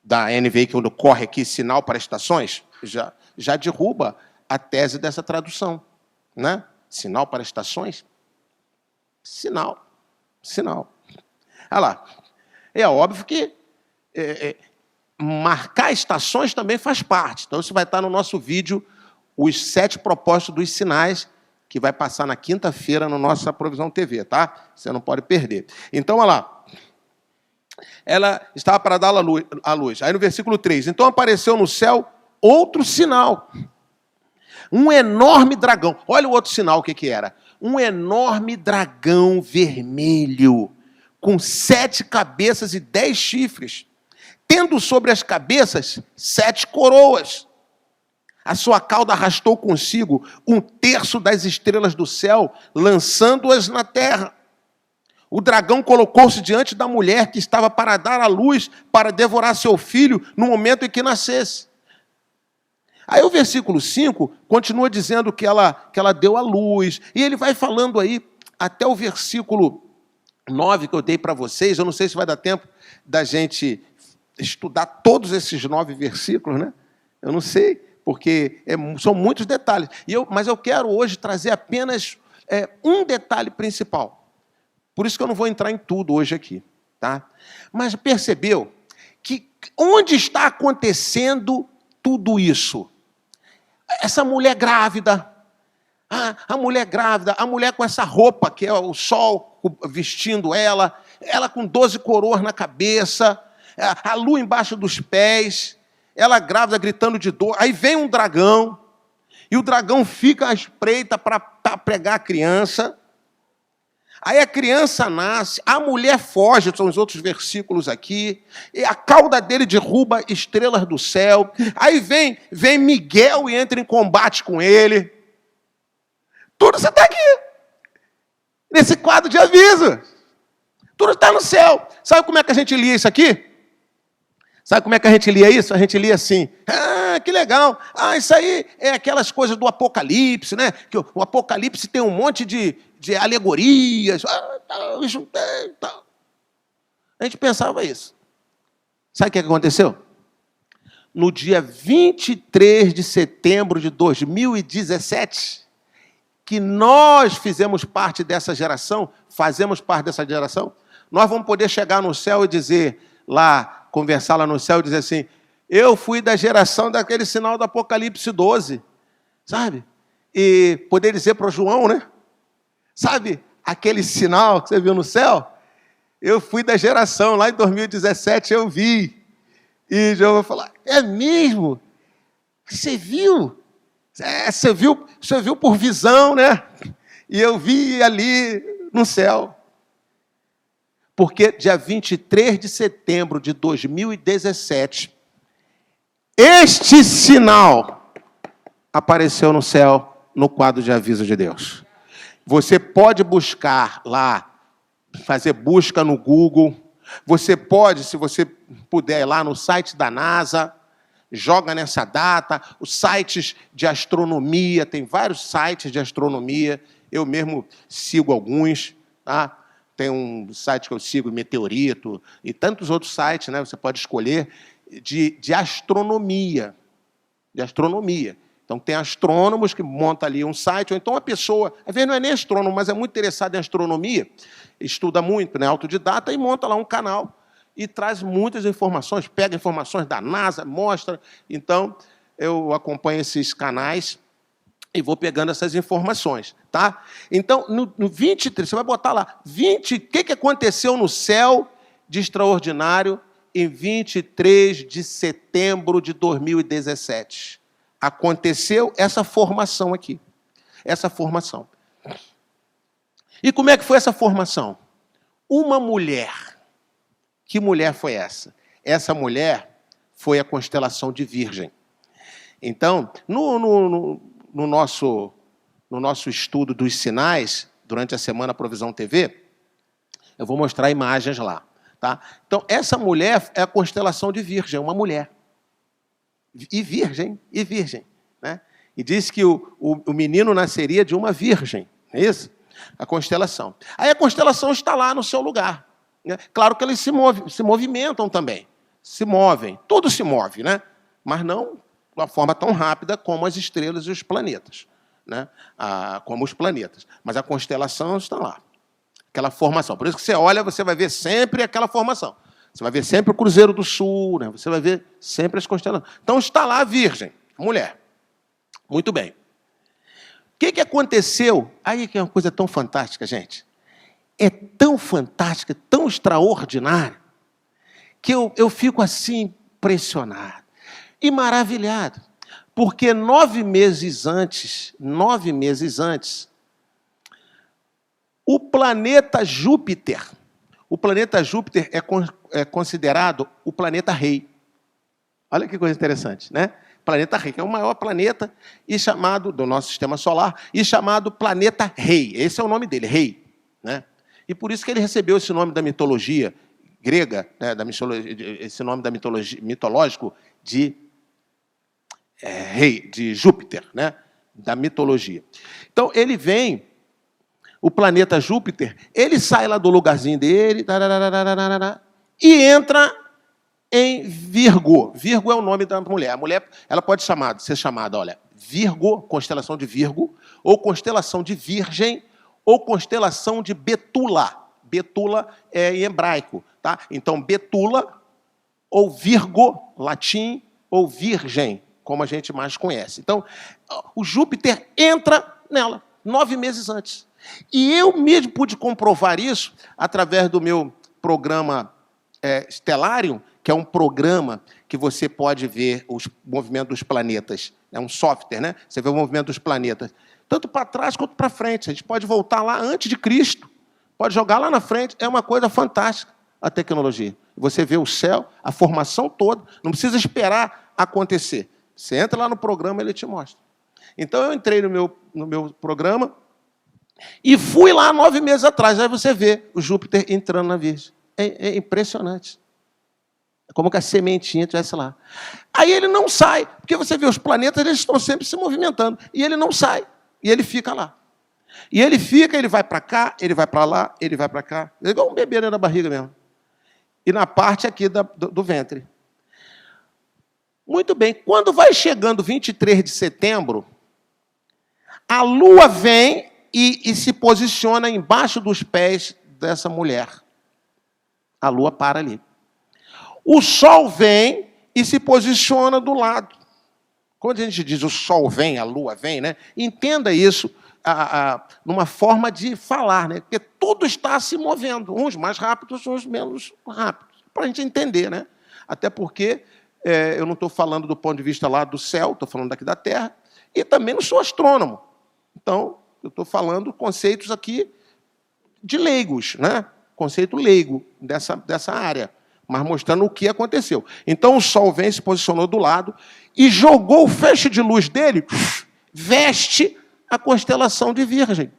Da NVI, que corre aqui, sinal para estações, já derruba a tese dessa tradução. Né? Sinal para estações? Sinal. Olha lá. É óbvio que marcar estações também faz parte. Então, isso vai estar no nosso vídeo, os 7 propósitos dos sinais, que vai passar na quinta-feira no nossa Provisão TV, tá? Você não pode perder. Então, olha lá. Ela estava para dar à luz. Aí no versículo 3. Então apareceu no céu outro sinal. Um enorme dragão. Olha o outro sinal, o que era. Um enorme dragão vermelho, com 7 cabeças e 10 chifres, tendo sobre as cabeças 7 coroas. A sua cauda arrastou consigo 1/3 das estrelas do céu, lançando-as na terra. O dragão colocou-se diante da mulher que estava para dar à luz, para devorar seu filho no momento em que nascesse. Aí o versículo 5 continua dizendo que ela deu à luz. E ele vai falando aí, até o versículo 9 que eu dei para vocês. Eu não sei se vai dar tempo da gente estudar todos esses 9 versículos, né? Eu não sei, porque são muitos detalhes. Mas eu quero hoje trazer apenas um detalhe principal. Por isso que eu não vou entrar em tudo hoje aqui, tá? Mas percebeu que onde está acontecendo tudo isso? Essa mulher grávida, a mulher com essa roupa que é o sol vestindo ela com 12 coroas na cabeça, a lua embaixo dos pés, ela grávida gritando de dor. Aí vem um dragão, e o dragão fica à espreita para pegar a criança. Aí a criança nasce, a mulher foge, são os outros versículos aqui, e a cauda dele derruba estrelas do céu. Aí vem Miguel e entra em combate com ele. Tudo isso está aqui, nesse quadro de aviso. Tudo está no céu. Sabe como é que a gente lia isso aqui? Sabe como é que a gente lia isso? A gente lia assim: que legal. Isso aí é aquelas coisas do Apocalipse, né? Que o Apocalipse tem um monte de alegorias. A gente pensava isso. Sabe o que aconteceu? No dia 23 de setembro de 2017, que nós fizemos parte dessa geração, fazemos parte dessa geração, nós vamos poder chegar no céu e dizer lá, conversar lá no céu e dizer assim: eu fui da geração daquele sinal do Apocalipse 12, sabe? e poder dizer para o João, né? Sabe aquele sinal que você viu no céu? Eu fui da geração, lá em 2017 eu vi. E o João vai falar, é mesmo? Você viu? Você viu por visão, né? E eu vi ali no céu. Porque dia 23 de setembro de 2017, este sinal apareceu no céu, no quadro de aviso de Deus. Você pode buscar lá, fazer busca no Google. Você pode, se você puder, ir lá no site da NASA, joga nessa data. Os sites de astronomia, tem vários sites de astronomia. Eu mesmo sigo alguns, tá? Tem um site que eu sigo, Meteorito, e tantos outros sites, né? Você pode escolher de astronomia. De astronomia. Então, tem astrônomos que montam ali um site, ou então uma pessoa, às vezes não é nem astrônomo, mas é muito interessado em astronomia, estuda muito, né, autodidata, e monta lá um canal e traz muitas informações, pega informações da NASA, mostra. Então, eu acompanho esses canais e vou pegando essas informações, tá? Então, no 23, você vai botar lá, o que aconteceu no céu de extraordinário em 23 de setembro de 2017? Aconteceu essa formação aqui. Essa formação. E como é que foi essa formação? Uma mulher. Que mulher foi essa? Essa mulher foi a constelação de Virgem. Então, no nosso estudo dos sinais, durante a semana Provisão TV, eu vou mostrar imagens lá. Tá? Então, essa mulher é a constelação de Virgem, uma mulher. E virgem, né? E diz que o menino nasceria de uma virgem, não é isso? A constelação. Aí a constelação está lá no seu lugar. Né? Claro que eles se movimentam também. Se movem, tudo se move, né? Mas não de uma forma tão rápida como as estrelas e os planetas. Né? Como os planetas. Mas a constelação está lá. Aquela formação. Por isso que você olha, você vai ver sempre aquela formação. Você vai ver sempre o Cruzeiro do Sul, né? Você vai ver sempre as constelações. Então está lá a Virgem, mulher. Muito bem. O que aconteceu? Aí que é uma coisa tão fantástica, gente. É tão fantástica, tão extraordinária, que eu fico assim impressionado e maravilhado. Porque 9 meses antes, o planeta Júpiter é considerado o planeta rei. Olha que coisa interessante, né? Planeta rei, que é o maior planeta e chamado do nosso sistema solar e chamado planeta rei. Esse é o nome dele, rei, né? E por isso que ele recebeu esse nome da mitologia grega, né? Esse nome da mitológico de rei, de Júpiter, né? Da mitologia. Então ele vem. O planeta Júpiter, ele sai lá do lugarzinho dele e entra em Virgo. Virgo é o nome da mulher. A mulher ela pode ser chamada, olha, Virgo, constelação de Virgo, ou constelação de Virgem, ou constelação de Betula. Betula é em hebraico, tá? Então, Betula, ou Virgo, latim, ou Virgem, como a gente mais conhece. Então, o Júpiter entra nela 9 meses antes. E eu mesmo pude comprovar isso através do meu programa Stellarium, que é um programa que você pode ver os movimentos dos planetas. É um software, né? Você vê o movimento dos planetas. Tanto para trás quanto para frente. A gente pode voltar lá antes de Cristo. Pode jogar lá na frente. É uma coisa fantástica a tecnologia. Você vê o céu, a formação toda. Não precisa esperar acontecer. Você entra lá no programa, ele te mostra. Então, eu entrei no meu programa e fui lá 9 meses atrás. Aí você vê o Júpiter entrando na Virgem. É impressionante. É como que a sementinha estivesse lá. Aí ele não sai, porque você vê os planetas, eles estão sempre se movimentando. E ele não sai. E ele fica lá. E ele fica, ele vai para cá, ele vai para lá, ele vai para cá. É igual um bebê na barriga mesmo. E na parte aqui do ventre. Muito bem. Quando vai chegando 23 de setembro, a Lua vem e se posiciona embaixo dos pés dessa mulher. A Lua para ali. O Sol vem e se posiciona do lado. Quando a gente diz o sol vem, a lua vem, né? Entenda isso numa forma de falar, né? Porque tudo está se movendo, uns mais rápidos, uns menos rápidos, para a gente entender, né? Até porque eu não estou falando do ponto de vista lá do céu, estou falando daqui da Terra, e também não sou astrônomo. Então, eu estou falando conceitos aqui de leigos, né? Conceito leigo dessa área, mas mostrando o que aconteceu. Então, o sol vem, se posicionou do lado e jogou o feixe de luz dele, veste a constelação de Virgem.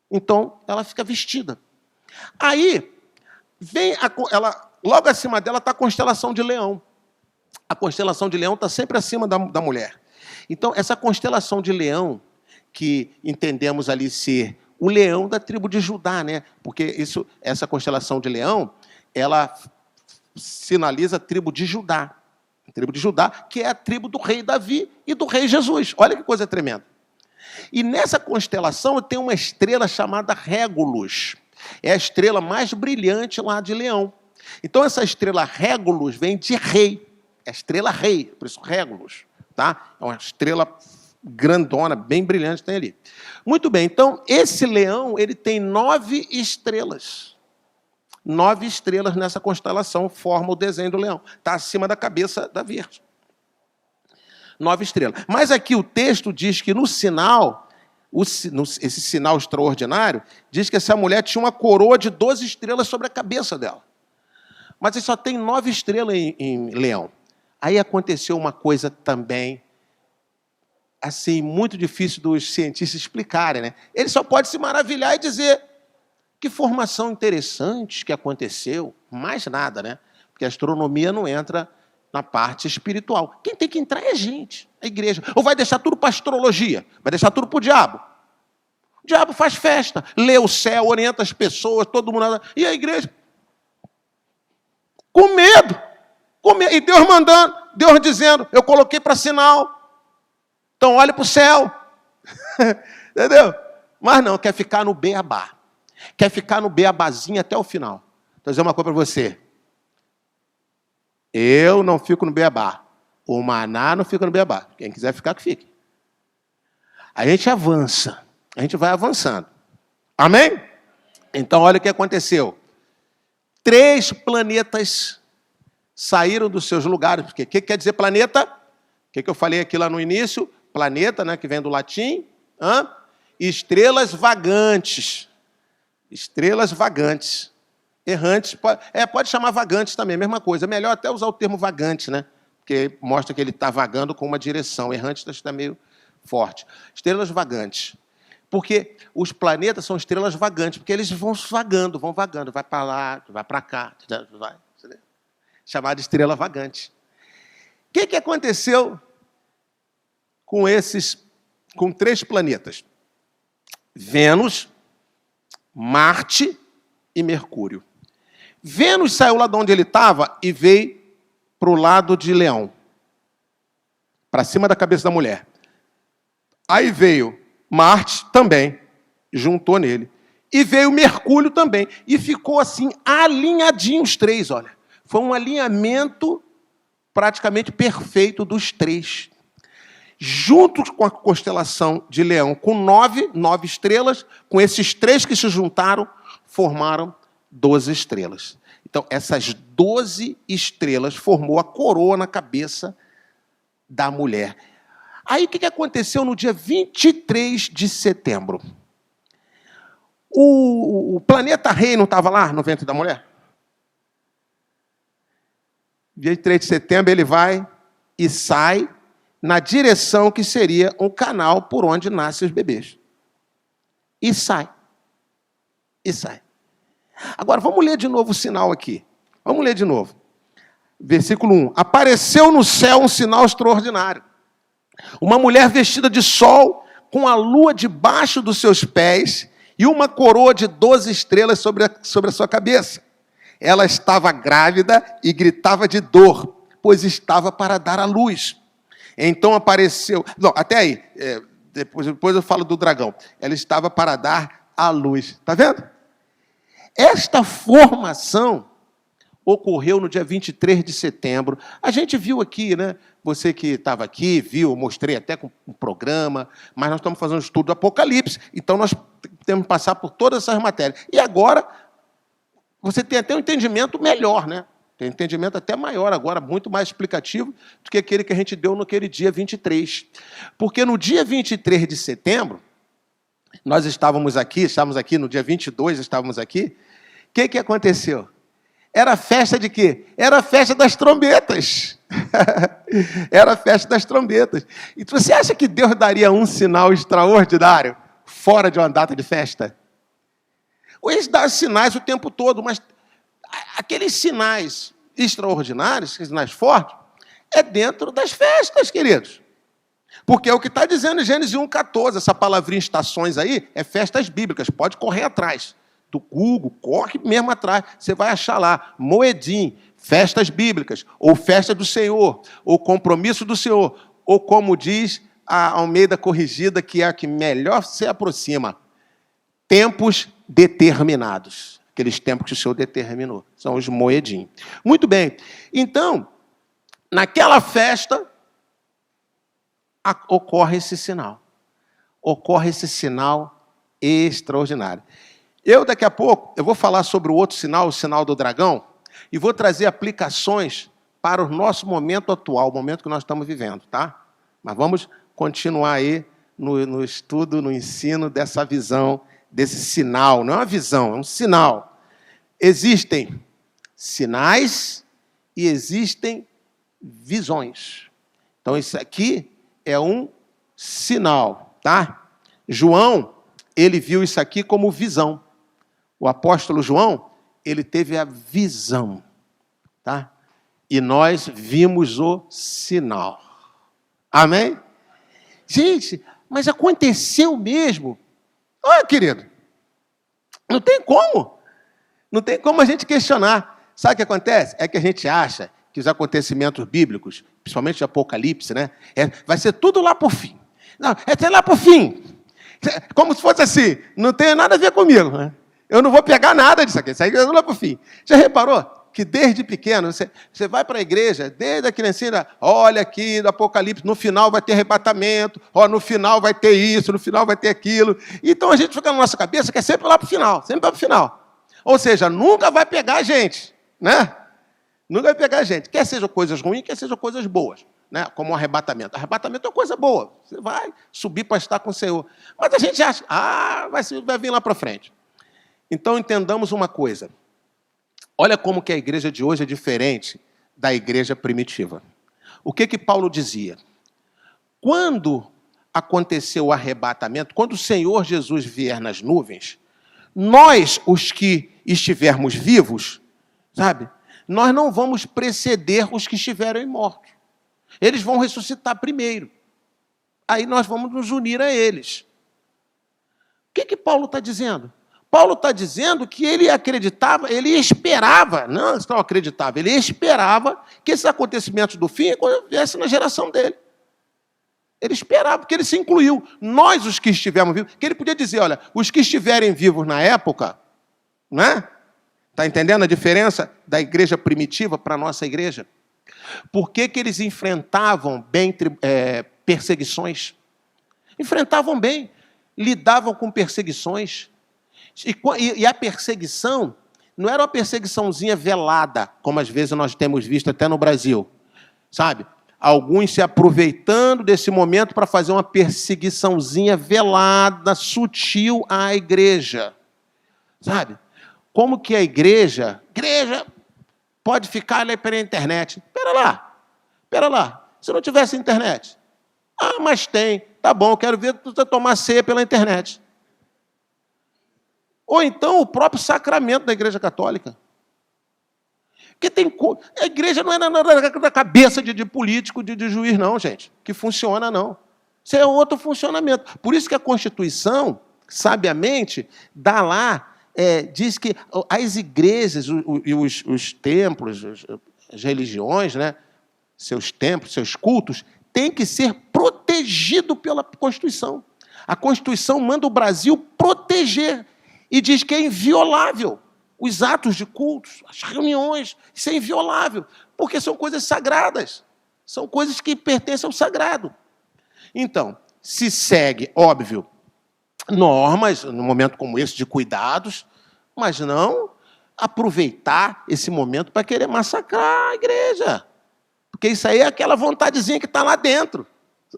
Então, ela fica vestida. Aí, vem logo acima dela está a constelação de Leão. A constelação de Leão está sempre acima da mulher. Então, essa constelação de Leão, que entendemos ali ser o leão da tribo de Judá, né? Porque essa constelação de Leão, ela sinaliza a tribo de Judá. A tribo de Judá, que é a tribo do rei Davi e do rei Jesus. Olha que coisa tremenda. E nessa constelação tem uma estrela chamada Régulus. É a estrela mais brilhante lá de Leão. Então, essa estrela Régulus vem de rei. É a estrela rei, por isso Régulus. Tá? É uma estrela grandona, bem brilhante, tem ali. Muito bem, então, esse leão, ele tem 9 estrelas. 9 estrelas nessa constelação formam o desenho do leão. Está acima da cabeça da Virgem. 9 estrelas. Mas aqui o texto diz que no sinal, esse sinal extraordinário, diz que essa mulher tinha uma coroa de 12 estrelas sobre a cabeça dela. Mas ele só tem 9 estrelas em leão. Aí aconteceu uma coisa também assim, muito difícil dos cientistas explicarem, né? Ele só pode se maravilhar e dizer que formação interessante que aconteceu, mais nada, né? Porque a astronomia não entra na parte espiritual. Quem tem que entrar é a gente, a igreja. Ou vai deixar tudo para a astrologia, vai deixar tudo para o diabo. O diabo faz festa, lê o céu, orienta as pessoas, todo mundo... E a igreja? Com medo. E Deus mandando, Deus dizendo, eu coloquei para sinal. Então, olhe para o céu. Entendeu? Mas não, quer ficar no beabá. Quer ficar no beabazinho até o final. Vou dizer uma coisa para você. Eu não fico no beabá. O maná não fica no beabá. Quem quiser ficar, que fique. A gente avança. A gente vai avançando. Amém? Então, olha o que aconteceu. 3 planetas saíram dos seus lugares. Porque o que quer dizer planeta? O que eu falei aqui lá no início? Planeta, né, que vem do latim. Estrelas vagantes. Estrelas vagantes. Errantes. Pode chamar vagantes também, mesma coisa. É melhor até usar o termo vagante, né? Porque mostra que ele está vagando com uma direção. Errante está meio forte. Estrelas vagantes. Porque os planetas são estrelas vagantes, porque eles vão vagando. Vai para lá, vai para cá. Vai. Chamado de estrela vagante. O que aconteceu com 3 planetas? Vênus, Marte e Mercúrio. Vênus saiu lá de onde ele estava e veio para o lado de Leão, para cima da cabeça da mulher. Aí veio Marte também, juntou nele. E veio Mercúrio também. E ficou assim, alinhadinho os 3, olha. Foi um alinhamento praticamente perfeito dos 3. Junto com a constelação de Leão, com 9 estrelas, com esses 3 que se juntaram, formaram 12 estrelas. Então, essas 12 estrelas formou a coroa na cabeça da mulher. Aí, o que aconteceu no dia 23 de setembro? O planeta Rei não estava lá no ventre da mulher? Dia 23 de setembro, ele vai e sai na direção que seria um canal por onde nascem os bebês. E sai. Agora, vamos ler de novo o sinal aqui. Vamos ler de novo. Versículo 1. Apareceu no céu um sinal extraordinário. Uma mulher vestida de sol, com a lua debaixo dos seus pés e uma coroa de 12 estrelas sobre a sua cabeça. Ela estava grávida e gritava de dor, pois estava para dar à luz. Então apareceu... Não, até aí. Depois eu falo do dragão. Ela estava para dar à luz. Está vendo? Esta formação, ocorreu no dia 23 de setembro. A gente viu aqui, né? Você que estava aqui, viu, mostrei até com um programa, mas nós estamos fazendo um estudo do Apocalipse, então nós temos que passar por todas essas matérias. E agora, você tem até um entendimento melhor, né? Tem um entendimento até maior agora, muito mais explicativo do que aquele que a gente deu naquele dia 23. Porque no dia 23 de setembro, nós estávamos aqui no dia 22, estávamos aqui, o que aconteceu? Era festa de quê? Era a festa das trombetas. Era a festa das trombetas. E você acha que Deus daria um sinal extraordinário fora de uma data de festa? Eles dão sinais o tempo todo, mas aqueles sinais extraordinários, sinais fortes, é dentro das festas, queridos. Porque é o que está dizendo em Gênesis 1,14, essa palavrinha estações aí, é festas bíblicas, pode correr atrás. Do Google, corre mesmo atrás, você vai achar lá, Moedim, festas bíblicas, ou festa do Senhor, ou compromisso do Senhor, ou como diz a Almeida Corrigida, que é a que melhor se aproxima, tempos determinados. Aqueles tempos que o Senhor determinou, são os Moedim. Muito bem, então, naquela festa, ocorre esse sinal extraordinário. Daqui a pouco, eu vou falar sobre o outro sinal, o sinal do dragão, e vou trazer aplicações para o nosso momento atual, o momento que nós estamos vivendo, tá? Mas vamos continuar aí no estudo, no ensino dessa visão, desse sinal. Não é uma visão, é um sinal. Existem sinais e existem visões. Então, isso aqui é um sinal, tá? João, ele viu isso aqui como visão. O apóstolo João, ele teve a visão, tá? E nós vimos o sinal. Amém? Gente, mas aconteceu mesmo. Olha, querido, não tem como a gente questionar. Sabe o que acontece? É que a gente acha que os acontecimentos bíblicos, principalmente de Apocalipse, né, vai ser tudo lá por fim. Não, é até lá por fim. Como se fosse assim, não tem nada a ver comigo, né? Eu não vou pegar nada disso aqui, isso aí não é para o fim. Já reparou que desde pequeno, você vai para a igreja, desde a criancinha, olha aqui do Apocalipse, no final vai ter arrebatamento, no final vai ter isso, no final vai ter aquilo. Então a gente fica na nossa cabeça que é sempre lá para o final, sempre para o final. Ou seja, nunca vai pegar a gente, né? Nunca vai pegar a gente. Quer sejam coisas ruins, quer sejam coisas boas, né? Como um arrebatamento. Arrebatamento é uma coisa boa, você vai subir para estar com o Senhor. Mas a gente acha, vai vir lá para frente. Então, entendamos uma coisa. Olha como que a igreja de hoje é diferente da igreja primitiva. O que Paulo dizia? Quando aconteceu o arrebatamento, quando o Senhor Jesus vier nas nuvens, nós, os que estivermos vivos, sabe, nós não vamos preceder os que estiverem mortos. Eles vão ressuscitar primeiro. Aí nós vamos nos unir a eles. O que Paulo está dizendo? Paulo está dizendo que ele acreditava, ele esperava, não acreditava, ele esperava que esses acontecimentos do fim acontecessem na geração dele. Ele esperava, porque ele se incluiu. Nós, os que estivermos vivos, que ele podia dizer, olha, os que estiverem vivos na época, né? Está entendendo a diferença da igreja primitiva para a nossa igreja? Por que eles enfrentavam bem perseguições? Enfrentavam bem, lidavam com perseguições. E a perseguição não era uma perseguiçãozinha velada, como às vezes nós temos visto até no Brasil. Sabe? Alguns se aproveitando desse momento para fazer uma perseguiçãozinha velada, sutil à igreja. Sabe? Como que a igreja pode ficar ali pela internet? Espera lá. Se não tivesse internet. Mas tem. Tá bom, eu quero ver você tomar ceia pela internet. Ou então o próprio sacramento da Igreja Católica. Porque a igreja não é na cabeça de político, de juiz, não, gente, que funciona, não. Isso é outro funcionamento. Por isso que a Constituição, sabiamente, dá lá, diz que as igrejas e os templos, as religiões, né, seus templos, seus cultos, têm que ser protegidos pela Constituição. A Constituição manda o Brasil proteger e diz que é inviolável os atos de cultos, as reuniões, isso é inviolável, porque são coisas sagradas, são coisas que pertencem ao sagrado. Então, se segue, óbvio, normas, num momento como esse, de cuidados, mas não aproveitar esse momento para querer massacrar a igreja. Porque isso aí é aquela vontadezinha que está lá dentro,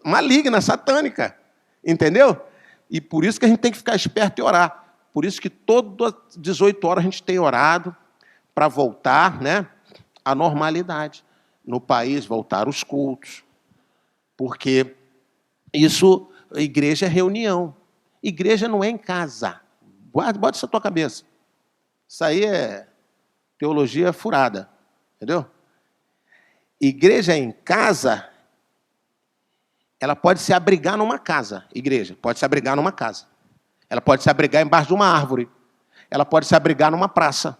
maligna, satânica, entendeu? E por isso que a gente tem que ficar esperto e orar. Por isso que todas as 18 horas a gente tem orado para voltar, né, à normalidade. No país, voltar os cultos. Porque isso, a igreja é reunião. Igreja não é em casa. Bota isso na tua cabeça. Isso aí é teologia furada. Entendeu? Igreja em casa, ela pode se abrigar numa casa. Igreja pode se abrigar numa casa. Ela pode se abrigar embaixo de uma árvore. Ela pode se abrigar numa praça.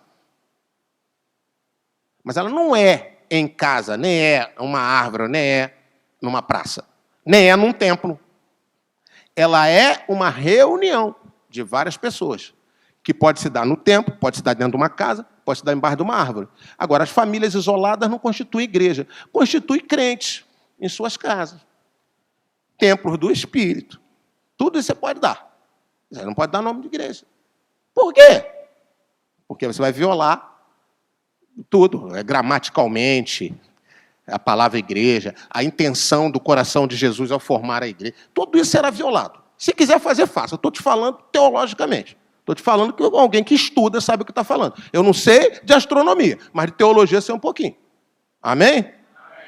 Mas ela não é em casa, nem é uma árvore, nem é numa praça, nem é num templo. Ela é uma reunião de várias pessoas, que pode se dar no templo, pode se dar dentro de uma casa, pode se dar embaixo de uma árvore. Agora, as famílias isoladas não constituem igreja, constituem crentes em suas casas. Templos do Espírito. Tudo isso você pode dar. Você não pode dar nome de igreja. Por quê? Porque você vai violar tudo, gramaticalmente, a palavra igreja, a intenção do coração de Jesus ao formar a igreja. Tudo isso será violado. Se quiser fazer, faça. Eu estou te falando teologicamente. Estou te falando que alguém que estuda sabe o que está falando. Eu não sei de astronomia, mas de teologia sei um pouquinho. Amém?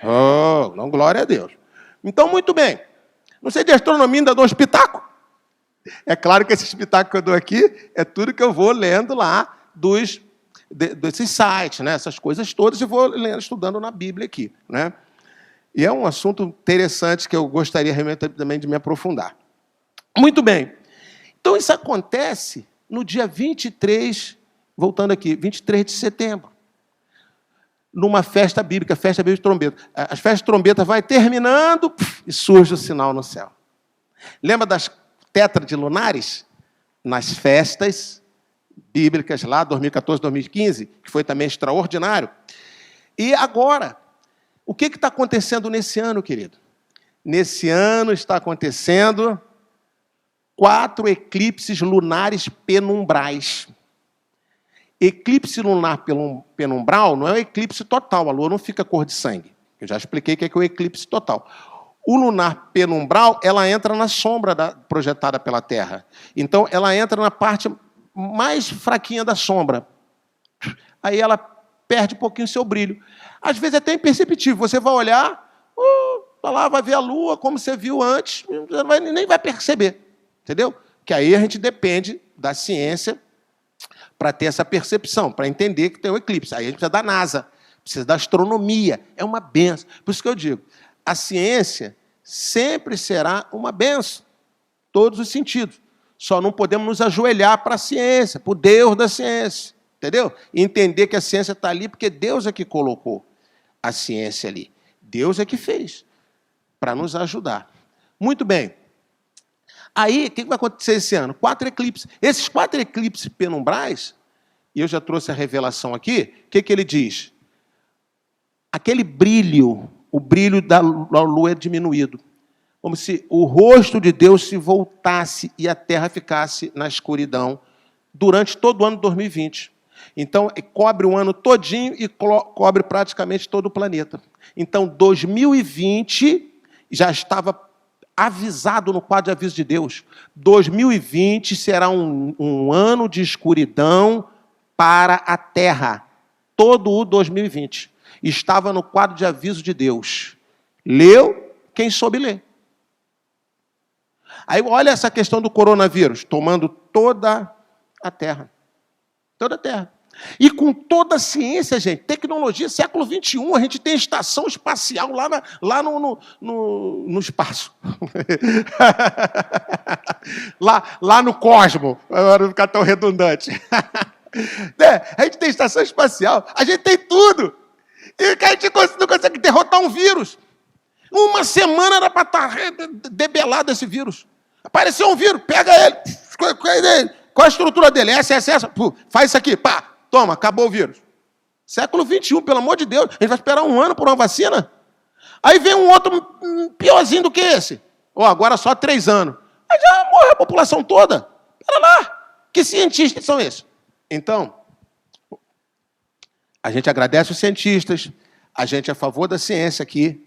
Oh, não, glória a Deus. Então, muito bem. Não sei de astronomia, ainda dou um espetáculo. É claro que esse espetáculo que eu dou aqui é tudo que eu vou lendo lá desses sites, né? Essas coisas todas, e vou lendo, estudando na Bíblia aqui, né? E é um assunto interessante que eu gostaria realmente também de me aprofundar. Muito bem. Então, isso acontece no dia 23, voltando aqui, 23 de setembro, numa festa bíblica de trombeta. As festas de trombeta vai terminando e surge o sinal no céu. Lembra das tetradilunares? Nas festas bíblicas lá, 2014, 2015, que foi também extraordinário. E agora, o que está acontecendo nesse ano, querido? Nesse ano está acontecendo 4 eclipses lunares penumbrais. Eclipse lunar penumbral não é um eclipse total, a lua não fica cor de sangue. Eu já expliquei o que é o eclipse total. O lunar penumbral, ela entra na sombra projetada pela Terra. Então, ela entra na parte mais fraquinha da sombra. Aí ela perde um pouquinho o seu brilho. Às vezes é até imperceptível. Você vai olhar, lá vai ver a lua como você viu antes, você nem vai perceber. Entendeu? Que aí a gente depende da ciência para ter essa percepção, para entender que tem um eclipse. Aí a gente precisa da NASA, precisa da astronomia. É uma benção. Por isso que eu digo, a ciência sempre será uma benção, em todos os sentidos. Só não podemos nos ajoelhar para a ciência, para o Deus da ciência. Entendeu? E entender que a ciência está ali porque Deus é que colocou a ciência ali. Deus é que fez para nos ajudar. Muito bem. Aí, o que vai acontecer esse ano? 4 eclipses. Esses 4 eclipses penumbrais, e eu já trouxe a revelação aqui, o que ele diz? Aquele brilho, o brilho da lua é diminuído. Como se o rosto de Deus se voltasse e a Terra ficasse na escuridão durante todo o ano de 2020. Então, cobre o ano todinho e cobre praticamente todo o planeta. Então, 2020 já estava avisado no quadro de aviso de Deus. 2020 será um ano de escuridão para a Terra. Todo o 2020. Estava no quadro de aviso de Deus. Leu quem soube ler. Aí olha essa questão do coronavírus, tomando toda a Terra. Toda a Terra. E com toda a ciência, gente, tecnologia, século XXI, a gente tem estação espacial lá no espaço. lá no cosmo, agora não ficar tão redundante. A gente tem estação espacial, a gente tem tudo. E a gente não consegue derrotar um vírus. Uma semana era para estar debelado esse vírus. Apareceu um vírus, pega ele. Qual a estrutura dele? Essa. Faz isso aqui, pá. toma, acabou o vírus. Século XXI, pelo amor de Deus, a gente vai esperar 1 ano por uma vacina? Aí vem um outro piorzinho do que esse. Ou agora só 3 anos. Aí já morre a população toda. Pera lá, que cientistas são esses? Então, a gente agradece os cientistas, a gente é a favor da ciência aqui,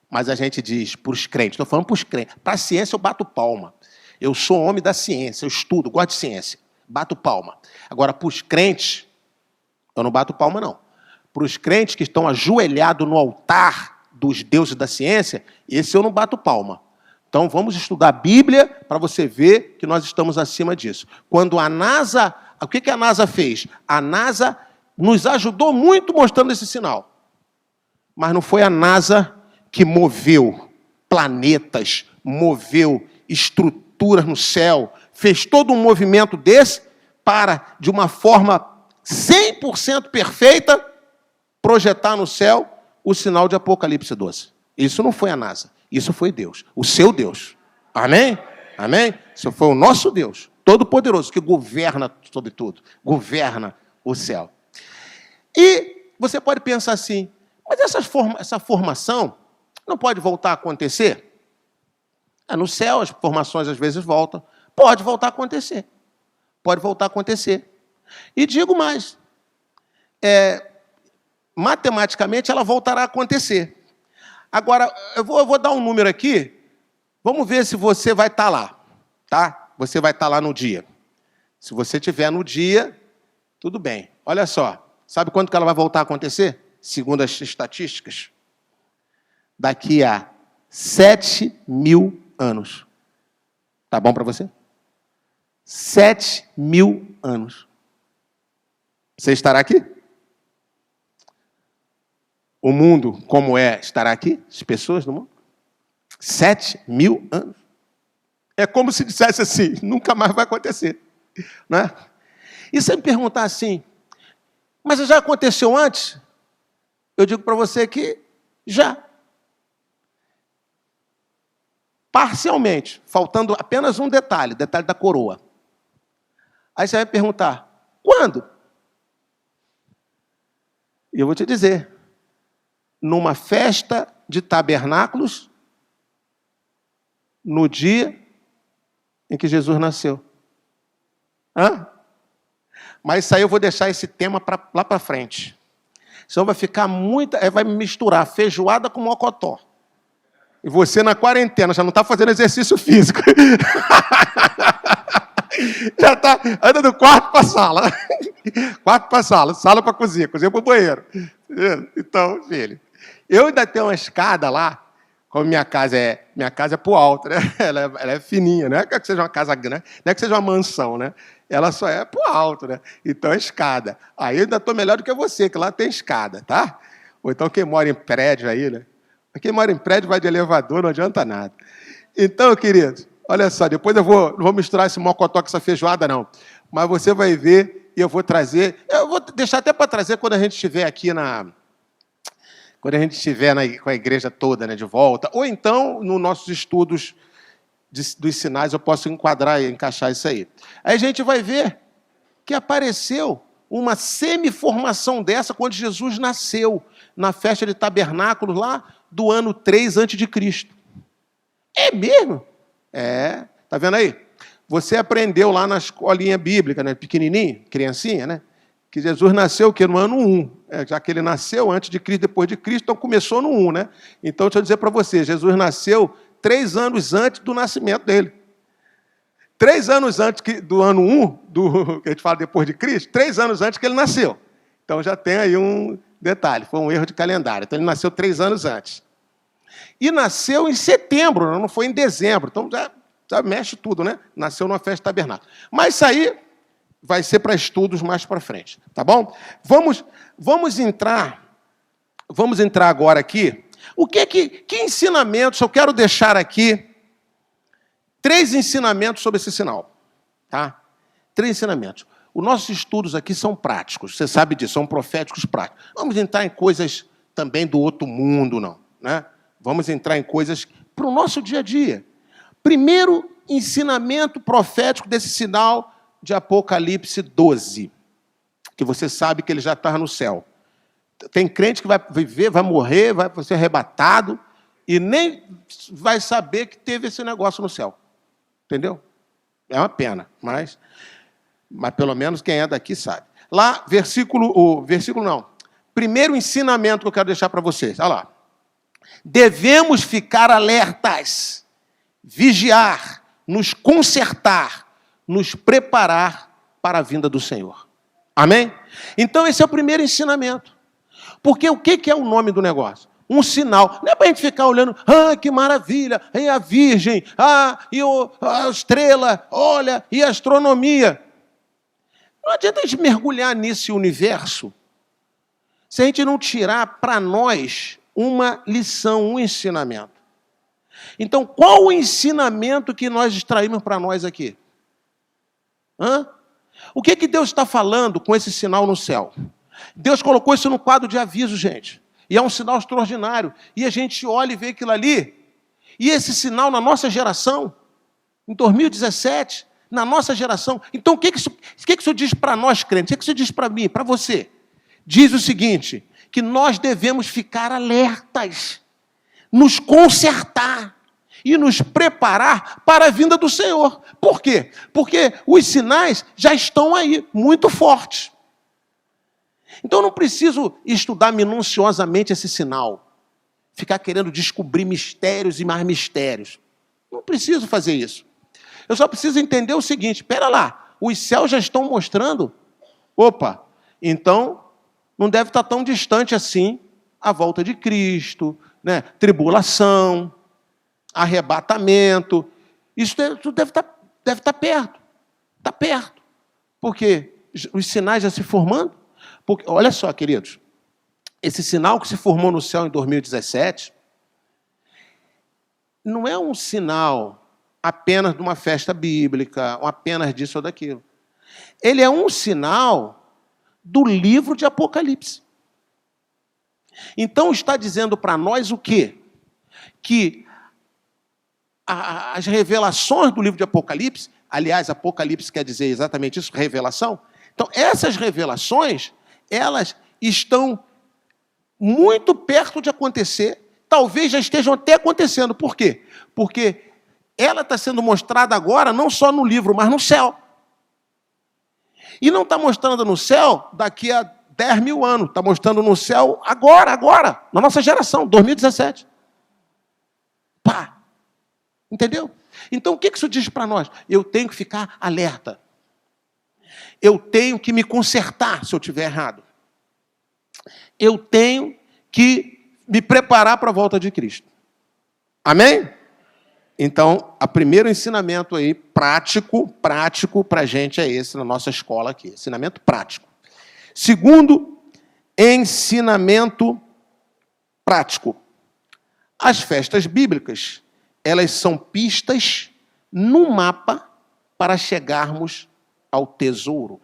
mas a gente diz para os crentes, estou falando para os crentes, para a ciência eu bato palma. Eu sou homem da ciência, eu estudo, gosto de ciência, bato palma. Agora, para os crentes, eu não bato palma, não. Para os crentes que estão ajoelhados no altar dos deuses da ciência, esse eu não bato palma. Então, vamos estudar a Bíblia para você ver que nós estamos acima disso. Quando a NASA... O que a NASA fez? A NASA nos ajudou muito mostrando esse sinal. Mas não foi a NASA que moveu planetas, moveu estruturas no céu, fez todo um movimento desse para, de uma forma 100% perfeita, projetar no céu o sinal de Apocalipse 12. Isso não foi a NASA, isso foi Deus, o seu Deus. Amém? Amém? Isso foi o nosso Deus, todo-poderoso, que governa sobre tudo, governa o céu. E você pode pensar assim, mas essa formação não pode voltar a acontecer? No céu as formações às vezes voltam. Pode voltar a acontecer. Pode voltar a acontecer. E digo mais, matematicamente ela voltará a acontecer. Agora, eu vou dar um número aqui, vamos ver se você vai estar lá, tá? Você vai estar lá no dia. Se você estiver no dia, tudo bem. Olha só, sabe quando que ela vai voltar a acontecer? Segundo as estatísticas, daqui a 7.000 anos. Tá bom para você? 7.000 anos. Você estará aqui? O mundo, como estará aqui? As pessoas no mundo? 7.000 anos. É como se dissesse assim, nunca mais vai acontecer. Não é? E se me perguntar assim, mas já aconteceu antes? Eu digo para você que já. Parcialmente, faltando apenas um detalhe, detalhe da coroa. Aí você vai perguntar, quando? E eu vou te dizer, numa festa de tabernáculos, no dia em que Jesus nasceu. Mas isso aí eu vou deixar esse tema lá para frente. Senão vai ficar vai misturar feijoada com mocotó. E você na quarentena já não está fazendo exercício físico. Já está andando do quarto para a sala. Quarto para a sala, sala para a cozinha, cozinha para o banheiro. Então, filho, eu ainda tenho uma escada lá, como minha casa é para o alto, né? Ela é fininha, não é que seja uma casa grande, não é que seja uma mansão, né? Ela só é para o alto, né? Então é escada. Aí eu ainda estou melhor do que você, que lá tem escada, tá? Ou então quem mora em prédio aí, né? Quem mora em prédio vai de elevador, não adianta nada. Então, querido, olha só, depois não vou misturar esse mocotó com essa feijoada, não. Mas você vai ver e eu vou trazer. Eu vou deixar até para trazer quando a gente estiver aqui quando a gente estiver com a igreja toda, né, de volta. Ou então, nos nossos estudos dos sinais, eu posso enquadrar e encaixar isso aí. Aí a gente vai ver que apareceu uma semiformação dessa quando Jesus nasceu, na festa de tabernáculos lá do ano 3 a.C. É mesmo? Tá vendo aí? Você aprendeu lá na escolinha bíblica, né, pequenininho, criancinha, né? Que Jesus nasceu o quê? No ano 1. Já que ele nasceu antes de Cristo, depois de Cristo, então começou no 1, né? Então, deixa eu dizer para você, Jesus nasceu 3 anos antes do nascimento dele. 3 anos antes do ano 1, que a gente fala depois de Cristo, 3 anos antes que ele nasceu. Então, já tem aí um detalhe, foi um erro de calendário. Então, ele nasceu 3 anos antes. E nasceu em setembro, não foi em dezembro. Então, já mexe tudo, né? Nasceu numa festa de tabernáculo. Mas isso aí vai ser para estudos mais para frente, tá bom? Vamos entrar agora aqui. Que ensinamentos eu quero deixar aqui? 3 ensinamentos sobre esse sinal, tá? 3 ensinamentos. Os nossos estudos aqui são práticos, você sabe disso, são proféticos práticos. Vamos entrar em coisas também do outro mundo, não, né? Vamos entrar em coisas para o nosso dia a dia. Primeiro ensinamento profético desse sinal de Apocalipse 12. O que você sabe que ele já está no céu. Tem crente que vai viver, vai morrer, vai ser arrebatado e nem vai saber que teve esse negócio no céu. Entendeu? É uma pena, mas pelo menos quem é daqui sabe. Lá, primeiro ensinamento que eu quero deixar para vocês. Olha lá. Devemos ficar alertas, vigiar, nos consertar, nos preparar para a vinda do Senhor. Amém? Então, esse é o primeiro ensinamento. Porque o que é o nome do negócio? Um sinal. Não é para a gente ficar olhando, que maravilha, e a Virgem, e a estrela, olha, e a astronomia. Não adianta a gente mergulhar nesse universo se a gente não tirar para nós uma lição, um ensinamento. Então, qual o ensinamento que nós extraímos para nós aqui? O que Deus está falando com esse sinal no céu? Deus colocou isso no quadro de aviso, gente. E é um sinal extraordinário. E a gente olha e vê aquilo ali. E esse sinal na nossa geração, em 2017, na nossa geração. Então, o que isso diz para nós, crentes? O que isso diz para mim, para você? Diz o seguinte, que nós devemos ficar alertas, nos consertar e nos preparar para a vinda do Senhor. Por quê? Porque os sinais já estão aí, muito fortes. Então, eu não preciso estudar minuciosamente esse sinal, ficar querendo descobrir mistérios e mais mistérios. Não preciso fazer isso. Eu só preciso entender o seguinte, espera lá, os céus já estão mostrando, então não deve estar tão distante assim a volta de Cristo, né? Tribulação, arrebatamento, isso tudo deve estar perto, está perto, porque os sinais já se formando. Porque, olha só, queridos, esse sinal que se formou no céu em 2017 não é um sinal apenas de uma festa bíblica, ou apenas disso ou daquilo. Ele é um sinal do livro de Apocalipse. Então, está dizendo para nós o quê? Que as revelações do livro de Apocalipse, aliás, Apocalipse quer dizer exatamente isso, revelação. Então, essas revelações, elas estão muito perto de acontecer, talvez já estejam até acontecendo. Por quê? Porque ela está sendo mostrada agora, não só no livro, mas no céu. E não está mostrando no céu daqui a 10 mil anos, está mostrando no céu agora, na nossa geração, 2017. Entendeu? Então, o que isso diz para nós? Eu tenho que ficar alerta. Eu tenho que me consertar se eu estiver errado. Eu tenho que me preparar para a volta de Cristo. Amém? Então, o primeiro ensinamento aí, prático para a gente é esse na nossa escola aqui. Ensinamento prático. Segundo, ensinamento prático. As festas bíblicas, elas são pistas no mapa para chegarmos ao tesouro.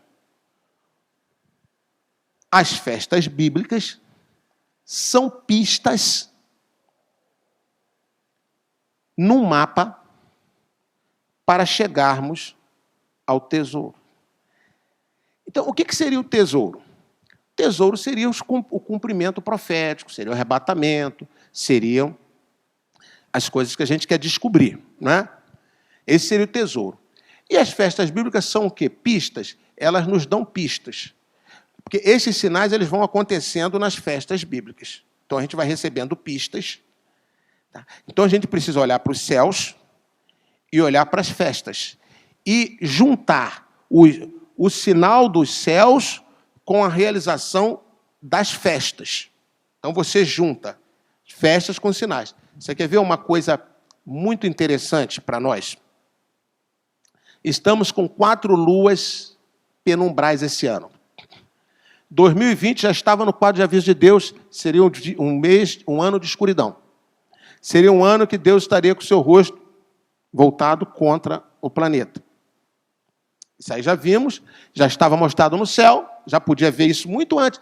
As festas bíblicas são pistas no mapa para chegarmos ao tesouro. Então, o que seria o tesouro? O tesouro seria o cumprimento profético, seria o arrebatamento, seriam as coisas que a gente quer descobrir, não é? Esse seria o tesouro. E as festas bíblicas são o quê? Pistas. Elas nos dão pistas. Porque esses sinais eles vão acontecendo nas festas bíblicas. Então, a gente vai recebendo pistas. Tá? Então, a gente precisa olhar para os céus e olhar para as festas. E juntar o sinal dos céus com a realização das festas. Então, você junta festas com sinais. Você quer ver uma coisa muito interessante para nós? Estamos com 4 luas penumbrais esse ano. 2020 já estava no quadro de aviso de Deus, seria um ano de escuridão. Seria um ano que Deus estaria com o seu rosto voltado contra o planeta. Isso aí já vimos, já estava mostrado no céu, já podia ver isso muito antes.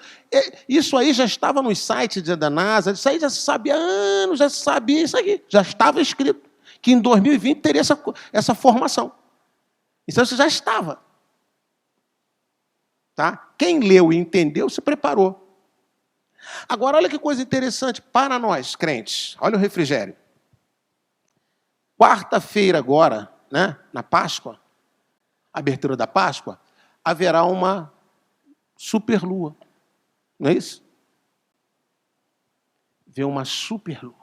Isso aí já estava nos sites da NASA, isso aí já se sabia há anos, já se sabia isso aqui. Já estava escrito que em 2020 teria essa formação. Então isso já estava. Tá? Quem leu e entendeu, se preparou. Agora, olha que coisa interessante para nós, crentes. Olha o refrigério. Quarta-feira agora, né, na Páscoa, abertura da Páscoa, haverá uma superlua. Não é isso? Vê uma superlua.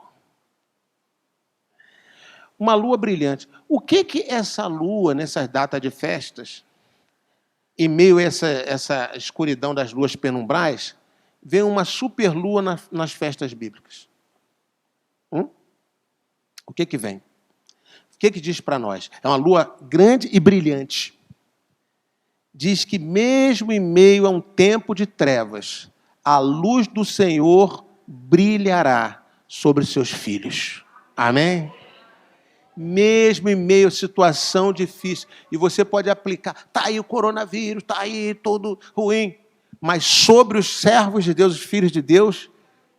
Uma lua brilhante. O que essa lua, nessas datas de festas, em meio a essa escuridão das luas penumbrais, vem uma superlua nas festas bíblicas? O que vem? O que diz para nós? É uma lua grande e brilhante. Diz que mesmo em meio a um tempo de trevas, a luz do Senhor brilhará sobre seus filhos. Amém? Mesmo em meio a situação difícil. E você pode aplicar. Está aí o coronavírus, está aí todo ruim. Mas sobre os servos de Deus, os filhos de Deus,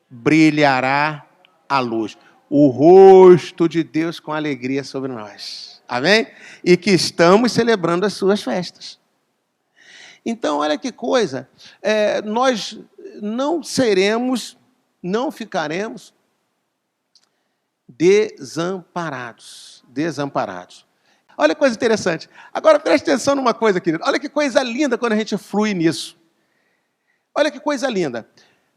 brilhará a luz. O rosto de Deus com alegria sobre nós. Amém? E que estamos celebrando as suas festas. Então, olha que coisa. Nós não seremos, não ficaremos desamparados. Olha que coisa interessante. Agora, preste atenção numa coisa, querido. Olha que coisa linda quando a gente flui nisso. Olha que coisa linda.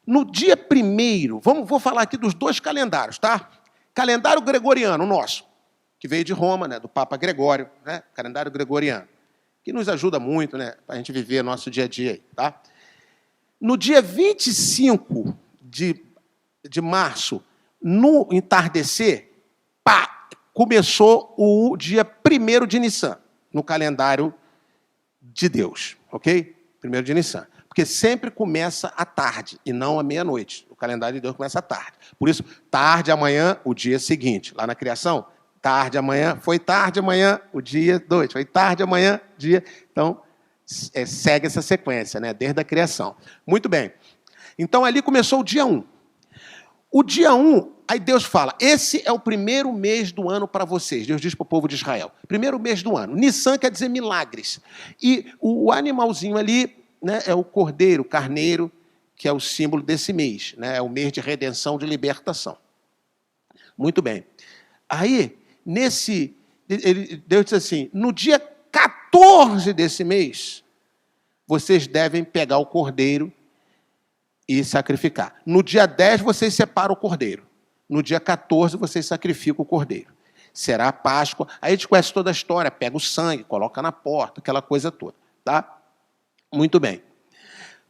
No dia 1º, vou falar aqui dos 2 calendários, tá? Calendário gregoriano, nosso, que veio de Roma, né, do Papa Gregório, né? Calendário gregoriano, que nos ajuda muito, né, para a gente viver nosso dia a dia aí, tá? No dia 25 de março, no entardecer, começou o dia 1º de Nissan, no calendário de Deus, ok? 1º de Nissan. Porque sempre começa à tarde e não à meia-noite. O calendário de Deus começa à tarde. Por isso, tarde amanhã, o dia seguinte. Lá na criação, tarde amanhã, foi tarde amanhã, o dia 2. Foi tarde amanhã, dia... Então, segue essa sequência, né? Desde a criação. Muito bem. Então, ali começou o dia 1. O dia 1, aí Deus fala, esse é o 1º mês do ano para vocês. Deus diz para o povo de Israel. 1º mês do ano. Nissan quer dizer milagres. E o animalzinho ali, né, é o cordeiro, carneiro, que é o símbolo desse mês. Né, é o mês de redenção, de libertação. Muito bem. Aí, Deus diz assim, no dia 14 desse mês, vocês devem pegar o cordeiro e sacrificar. No dia 10, vocês separam o cordeiro. No dia 14, vocês sacrificam o cordeiro. Será a Páscoa. Aí a gente conhece toda a história. Pega o sangue, coloca na porta, aquela coisa toda. Tá? Muito bem.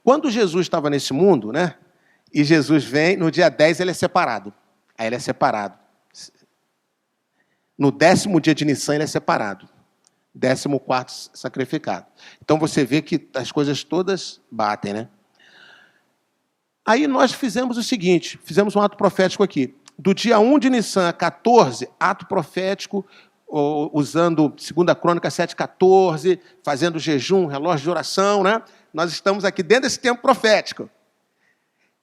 Quando Jesus estava nesse mundo, né? E Jesus vem, no dia 10 ele é separado. Aí ele é separado. No 10º dia de Nissan ele é separado. 14º sacrificado. Então você vê que as coisas todas batem, né? Aí nós fizemos o seguinte, fizemos um ato profético aqui. Do dia 1 de Nissan a 14, ato profético, usando 2 Crônica 7,14, fazendo jejum, relógio de oração, né? Nós estamos aqui dentro desse tempo profético. O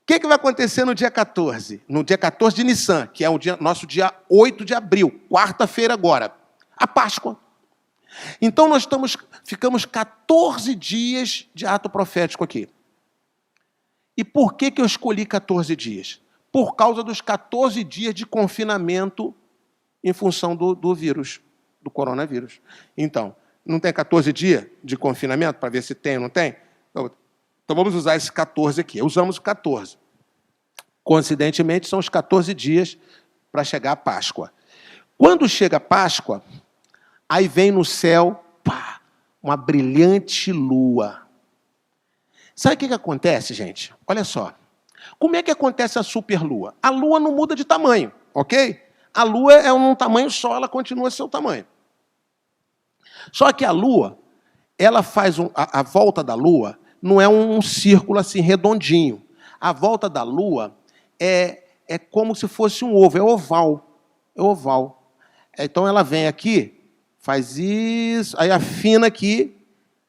que vai acontecer no dia 14? No dia 14 de Nissan, que é nosso dia 8 de abril, quarta-feira agora, a Páscoa. Então nós ficamos 14 dias de ato profético aqui. E por que eu escolhi 14 dias? Por causa dos 14 dias de confinamento em função do vírus, do coronavírus. Então, não tem 14 dias de confinamento para ver se tem ou não tem? Então vamos usar esse 14 aqui. Usamos o 14. Coincidentemente, são os 14 dias para chegar a Páscoa. Quando chega a Páscoa, aí vem no céu, uma brilhante lua. Sabe o que acontece, gente? Olha só. Como é que acontece a superlua? A lua não muda de tamanho, ok? A lua é um tamanho só, ela continua seu tamanho. Só que a lua, ela faz a volta da lua, não é um círculo assim redondinho. A volta da lua é como se fosse um ovo, é oval. É oval. Então ela vem aqui, faz isso, aí afina aqui,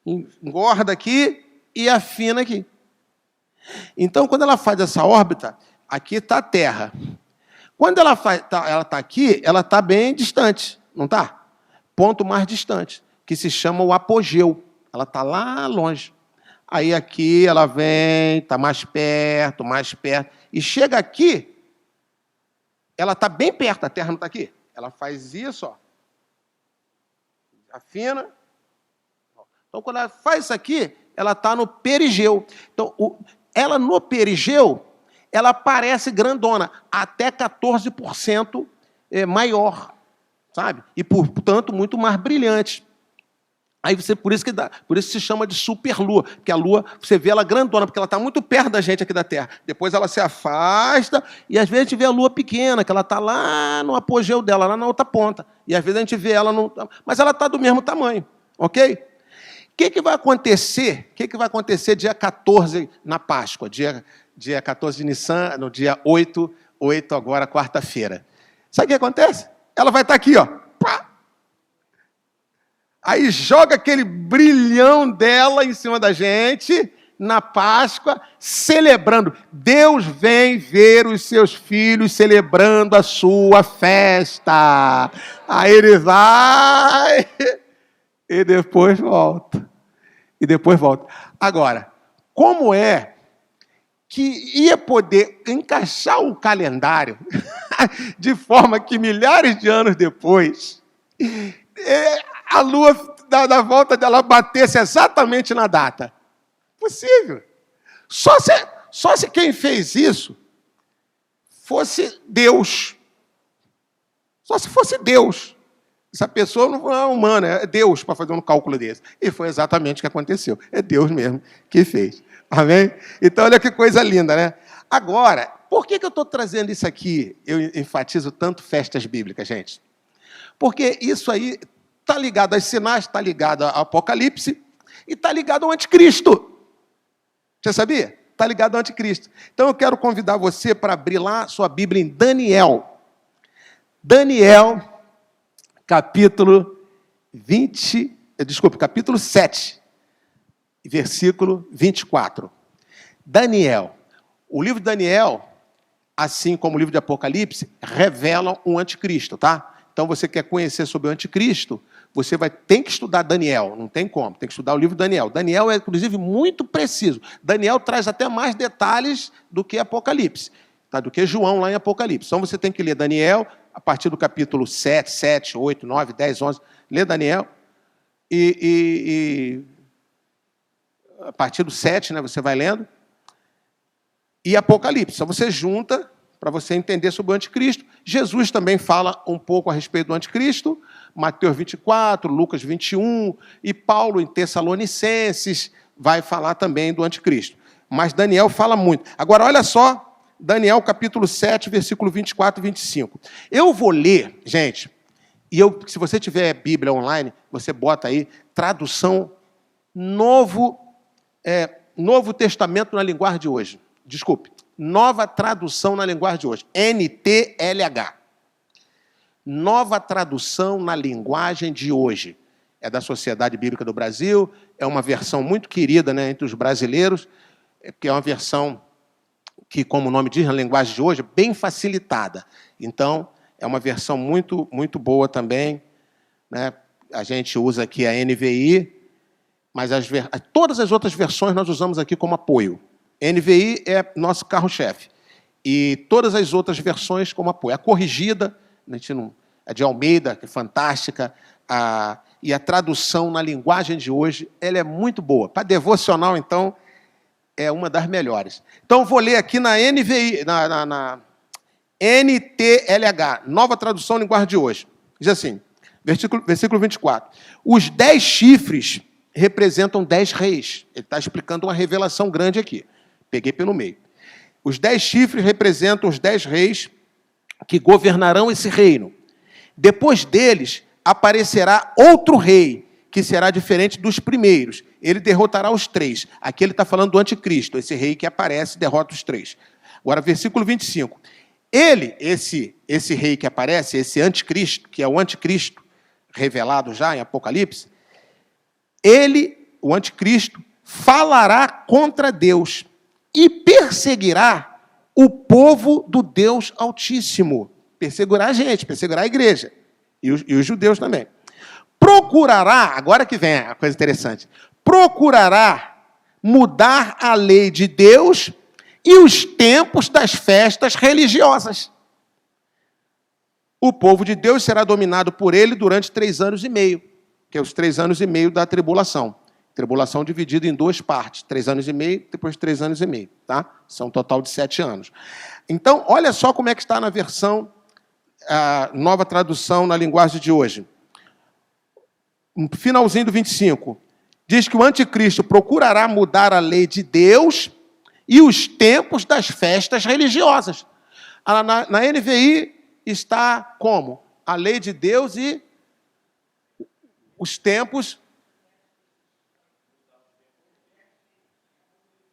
engorda aqui, e afina aqui. Então, quando ela faz essa órbita, aqui está a Terra. Quando ela está aqui, ela está bem distante, não está? Ponto mais distante, que se chama o apogeu. Ela está lá longe. Aí aqui ela vem, está mais perto, e chega aqui, ela está bem perto, a Terra não está aqui. Ela faz isso, ó. Afina. Então, quando ela faz isso aqui, ela está no perigeu. Então, ela no perigeu, ela parece grandona, até 14% maior, sabe? E, portanto, muito mais brilhante. Aí por isso que se chama de superlua, porque a lua, você vê ela grandona, porque ela está muito perto da gente aqui da Terra. Depois ela se afasta, e às vezes a gente vê a lua pequena, que ela está lá no apogeu dela, lá na outra ponta. E às vezes a gente vê ela, mas ela está do mesmo tamanho, ok? O que vai acontecer? O que vai acontecer dia 14 na Páscoa, dia 14 de Nissan, no dia 8 agora, quarta-feira? Sabe o que acontece? Ela vai estar aqui, ó. Pá! Aí joga aquele brilhão dela em cima da gente, na Páscoa, celebrando. Deus vem ver os seus filhos celebrando a sua festa. Aí ele vai e depois volta. Agora, como é que ia poder encaixar um calendário de forma que milhares de anos depois a lua da volta dela batesse exatamente na data? Possível. Só se quem fez isso fosse Deus. Só se fosse Deus. Essa pessoa não é humana, é Deus para fazer um cálculo desse. E foi exatamente o que aconteceu. É Deus mesmo que fez. Amém? Então, olha que coisa linda, né? Agora, por que eu estou trazendo isso aqui? Eu enfatizo tanto festas bíblicas, gente. Porque isso aí está ligado aos sinais, está ligado ao Apocalipse e está ligado ao Anticristo. Você sabia? Está ligado ao Anticristo. Então eu quero convidar você para abrir lá sua Bíblia em Daniel. Daniel, capítulo 7, versículo 24. Daniel. O livro de Daniel, assim como o livro de Apocalipse, revelam um anticristo, tá? Então, você quer conhecer sobre o anticristo, você tem que estudar Daniel, não tem como, tem que estudar o livro de Daniel. Daniel é, inclusive, muito preciso. Daniel traz até mais detalhes do que Apocalipse, tá? Do que João lá em Apocalipse. Então, você tem que ler Daniel, a partir do capítulo 7, 8, 9, 10, 11, lê Daniel, e a partir do 7, né, você vai lendo, e Apocalipse. Então, você junta para você entender sobre o anticristo. Jesus também fala um pouco a respeito do anticristo, Mateus 24, Lucas 21, e Paulo em Tessalonicenses vai falar também do anticristo. Mas Daniel fala muito. Agora, olha só, Daniel capítulo 7, versículo 24 e 25. Eu vou ler, gente, e se você tiver Bíblia online, você bota aí, tradução Novo Testamento na linguagem de hoje. Desculpe. Nova tradução na linguagem de hoje. NTLH. Nova tradução na linguagem de hoje. É da Sociedade Bíblica do Brasil, é uma versão muito querida, né, entre os brasileiros, porque é uma versão que, como o nome diz, na linguagem de hoje, é bem facilitada. Então, é uma versão muito, muito boa também, né? A gente usa aqui a NVI, mas todas as outras versões nós usamos aqui como apoio. NVI é nosso carro-chefe. E todas as outras versões como apoio. A corrigida, a de Almeida, que é fantástica, e a tradução na linguagem de hoje, ela é muito boa. Para devocional, então, é uma das melhores. Então, vou ler aqui na NVI, na NTLH, nova tradução na linguagem de hoje. Diz assim, versículo 24. Os 10 chifres representam 10 reis. Ele está explicando uma revelação grande aqui. Peguei pelo meio. Os 10 chifres representam os 10 reis que governarão esse reino. Depois deles, aparecerá outro rei, que será diferente dos primeiros. Ele derrotará os 3. Aqui ele está falando do anticristo, esse rei que aparece e derrota os 3. Agora, versículo 25. Esse rei que aparece, esse anticristo, que é o anticristo revelado já em Apocalipse, o anticristo, falará contra Deus e perseguirá o povo do Deus Altíssimo. Perseguirá a gente, perseguirá a igreja. E os judeus também. Procurará, agora que vem a coisa interessante, procurará mudar a lei de Deus e os tempos das festas religiosas. O povo de Deus será dominado por ele durante 3 anos e meio, que é os 3 anos e meio da tribulação. Tribulação dividida em 2 partes, 3 anos e meio, depois 3 anos e meio, tá? São um total de 7 anos. Então, olha só como é que está na versão, a nova tradução na linguagem de hoje. No finalzinho do 25, diz que o anticristo procurará mudar a lei de Deus e os tempos das festas religiosas. Na NVI está como? A lei de Deus e os tempos.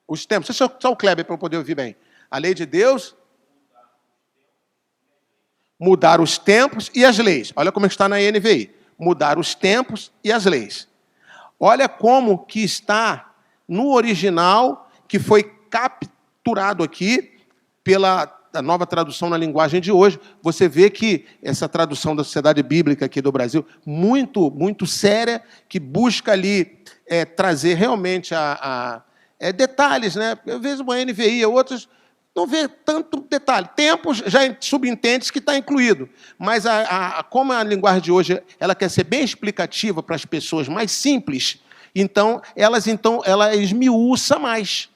Os tempos. Deixa eu só o Kleber para eu poder ouvir bem. A lei de Deus, mudar os tempos e as leis. Olha como está na NVI. Mudar os tempos e as leis. Olha como que está no original, que foi capturado aqui pela nova tradução na linguagem de hoje. Você vê que essa tradução da Sociedade Bíblica aqui do Brasil, muito séria, que busca ali trazer realmente detalhes, né? Às vezes uma NVI, outros não vê tanto detalhe. Tempos já subentende que está incluído. Mas como a linguagem de hoje ela quer ser bem explicativa para as pessoas mais simples, então ela esmiuça mais.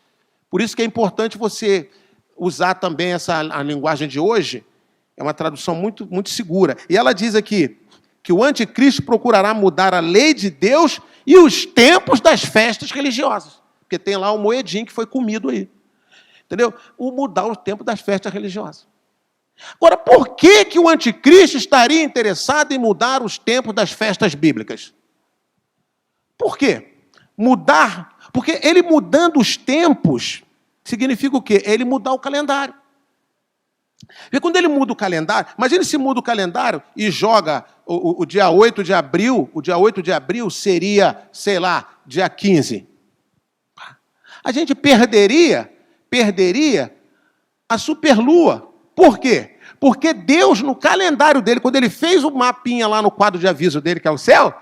Por isso que é importante você usar também a linguagem de hoje. É uma tradução muito segura. E ela diz aqui que o anticristo procurará mudar a lei de Deus e os tempos das festas religiosas. Porque tem lá o moedim que foi comido aí. Entendeu? Mudar o tempo das festas religiosas. Agora, por que o anticristo estaria interessado em mudar os tempos das festas bíblicas? Por quê? Porque ele mudando os tempos, significa o quê? Ele mudar o calendário. Porque quando ele muda o calendário, imagine se muda o calendário e joga o dia 8 de abril, o dia 8 de abril seria, sei lá, dia 15. A gente perderia a superlua. Por quê? Porque Deus, no calendário dele, quando ele fez o mapinha lá no quadro de aviso dele, que é o céu,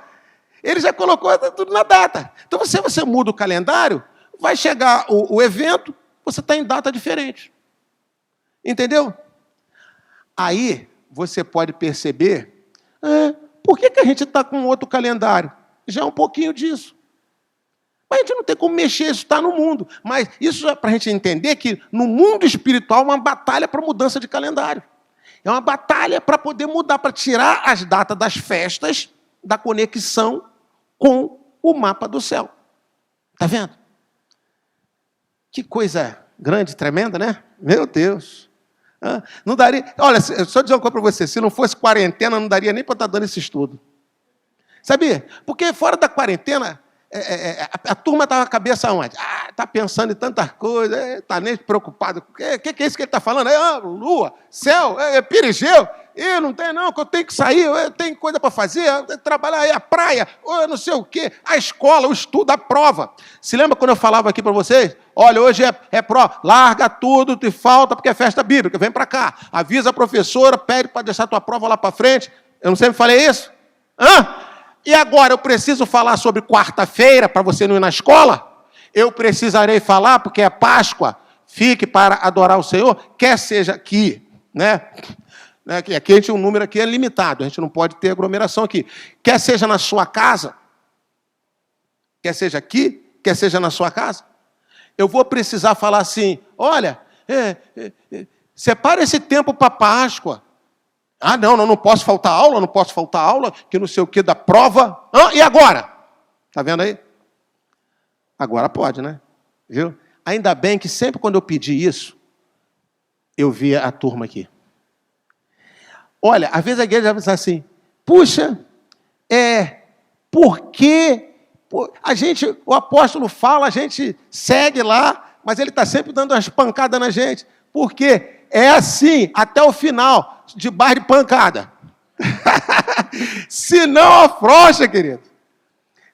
ele já colocou tudo na data. Então, se você muda o calendário, vai chegar o evento, você está em data diferente. Entendeu? Aí, você pode perceber, por que a gente está com outro calendário? Já é um pouquinho disso. Mas a gente não tem como mexer, isso está no mundo. Mas isso é para a gente entender que no mundo espiritual é uma batalha para mudança de calendário. É uma batalha para poder mudar, para tirar as datas das festas da conexão com o mapa do céu. Está vendo? Que coisa grande, tremenda, né? Meu Deus. Não daria... Olha, só dizer uma coisa para você. Se não fosse quarentena, não daria nem para estar dando esse estudo. Sabia? Porque fora da quarentena... a turma estava com a cabeça onde? Está pensando em tantas coisas, está nem preocupado. O que é isso que ele está falando? Lua, céu, perigeu. Não tem não, que eu tenho que sair, eu tenho coisa para fazer, trabalhar aí, a praia, não sei o quê, a escola, o estudo, a prova. Se lembra quando eu falava aqui para vocês? Olha, hoje é prova, larga tudo, te falta, porque é festa bíblica, vem para cá. Avisa a professora, pede para deixar a tua prova lá para frente. Eu não sempre falei isso? E agora, eu preciso falar sobre quarta-feira, para você não ir na escola? Eu precisarei falar, porque é Páscoa, fique para adorar o Senhor, quer seja aqui, né? Aqui a gente, o número aqui é limitado, a gente não pode ter aglomeração aqui. Quer seja na sua casa, quer seja aqui, quer seja na sua casa, eu vou precisar falar assim, olha, separa esse tempo para Páscoa. Não posso faltar aula, que não sei o que da prova. E agora? Está vendo aí? Agora pode, né? Viu? Ainda bem que sempre quando eu pedi isso, eu via a turma aqui. Olha, às vezes a igreja vai pensar assim, puxa, porque o apóstolo fala, a gente segue lá, mas ele está sempre dando umas pancadas na gente. Porque é assim, até o final, debaixo de pancada. Se não afrouxa, querido.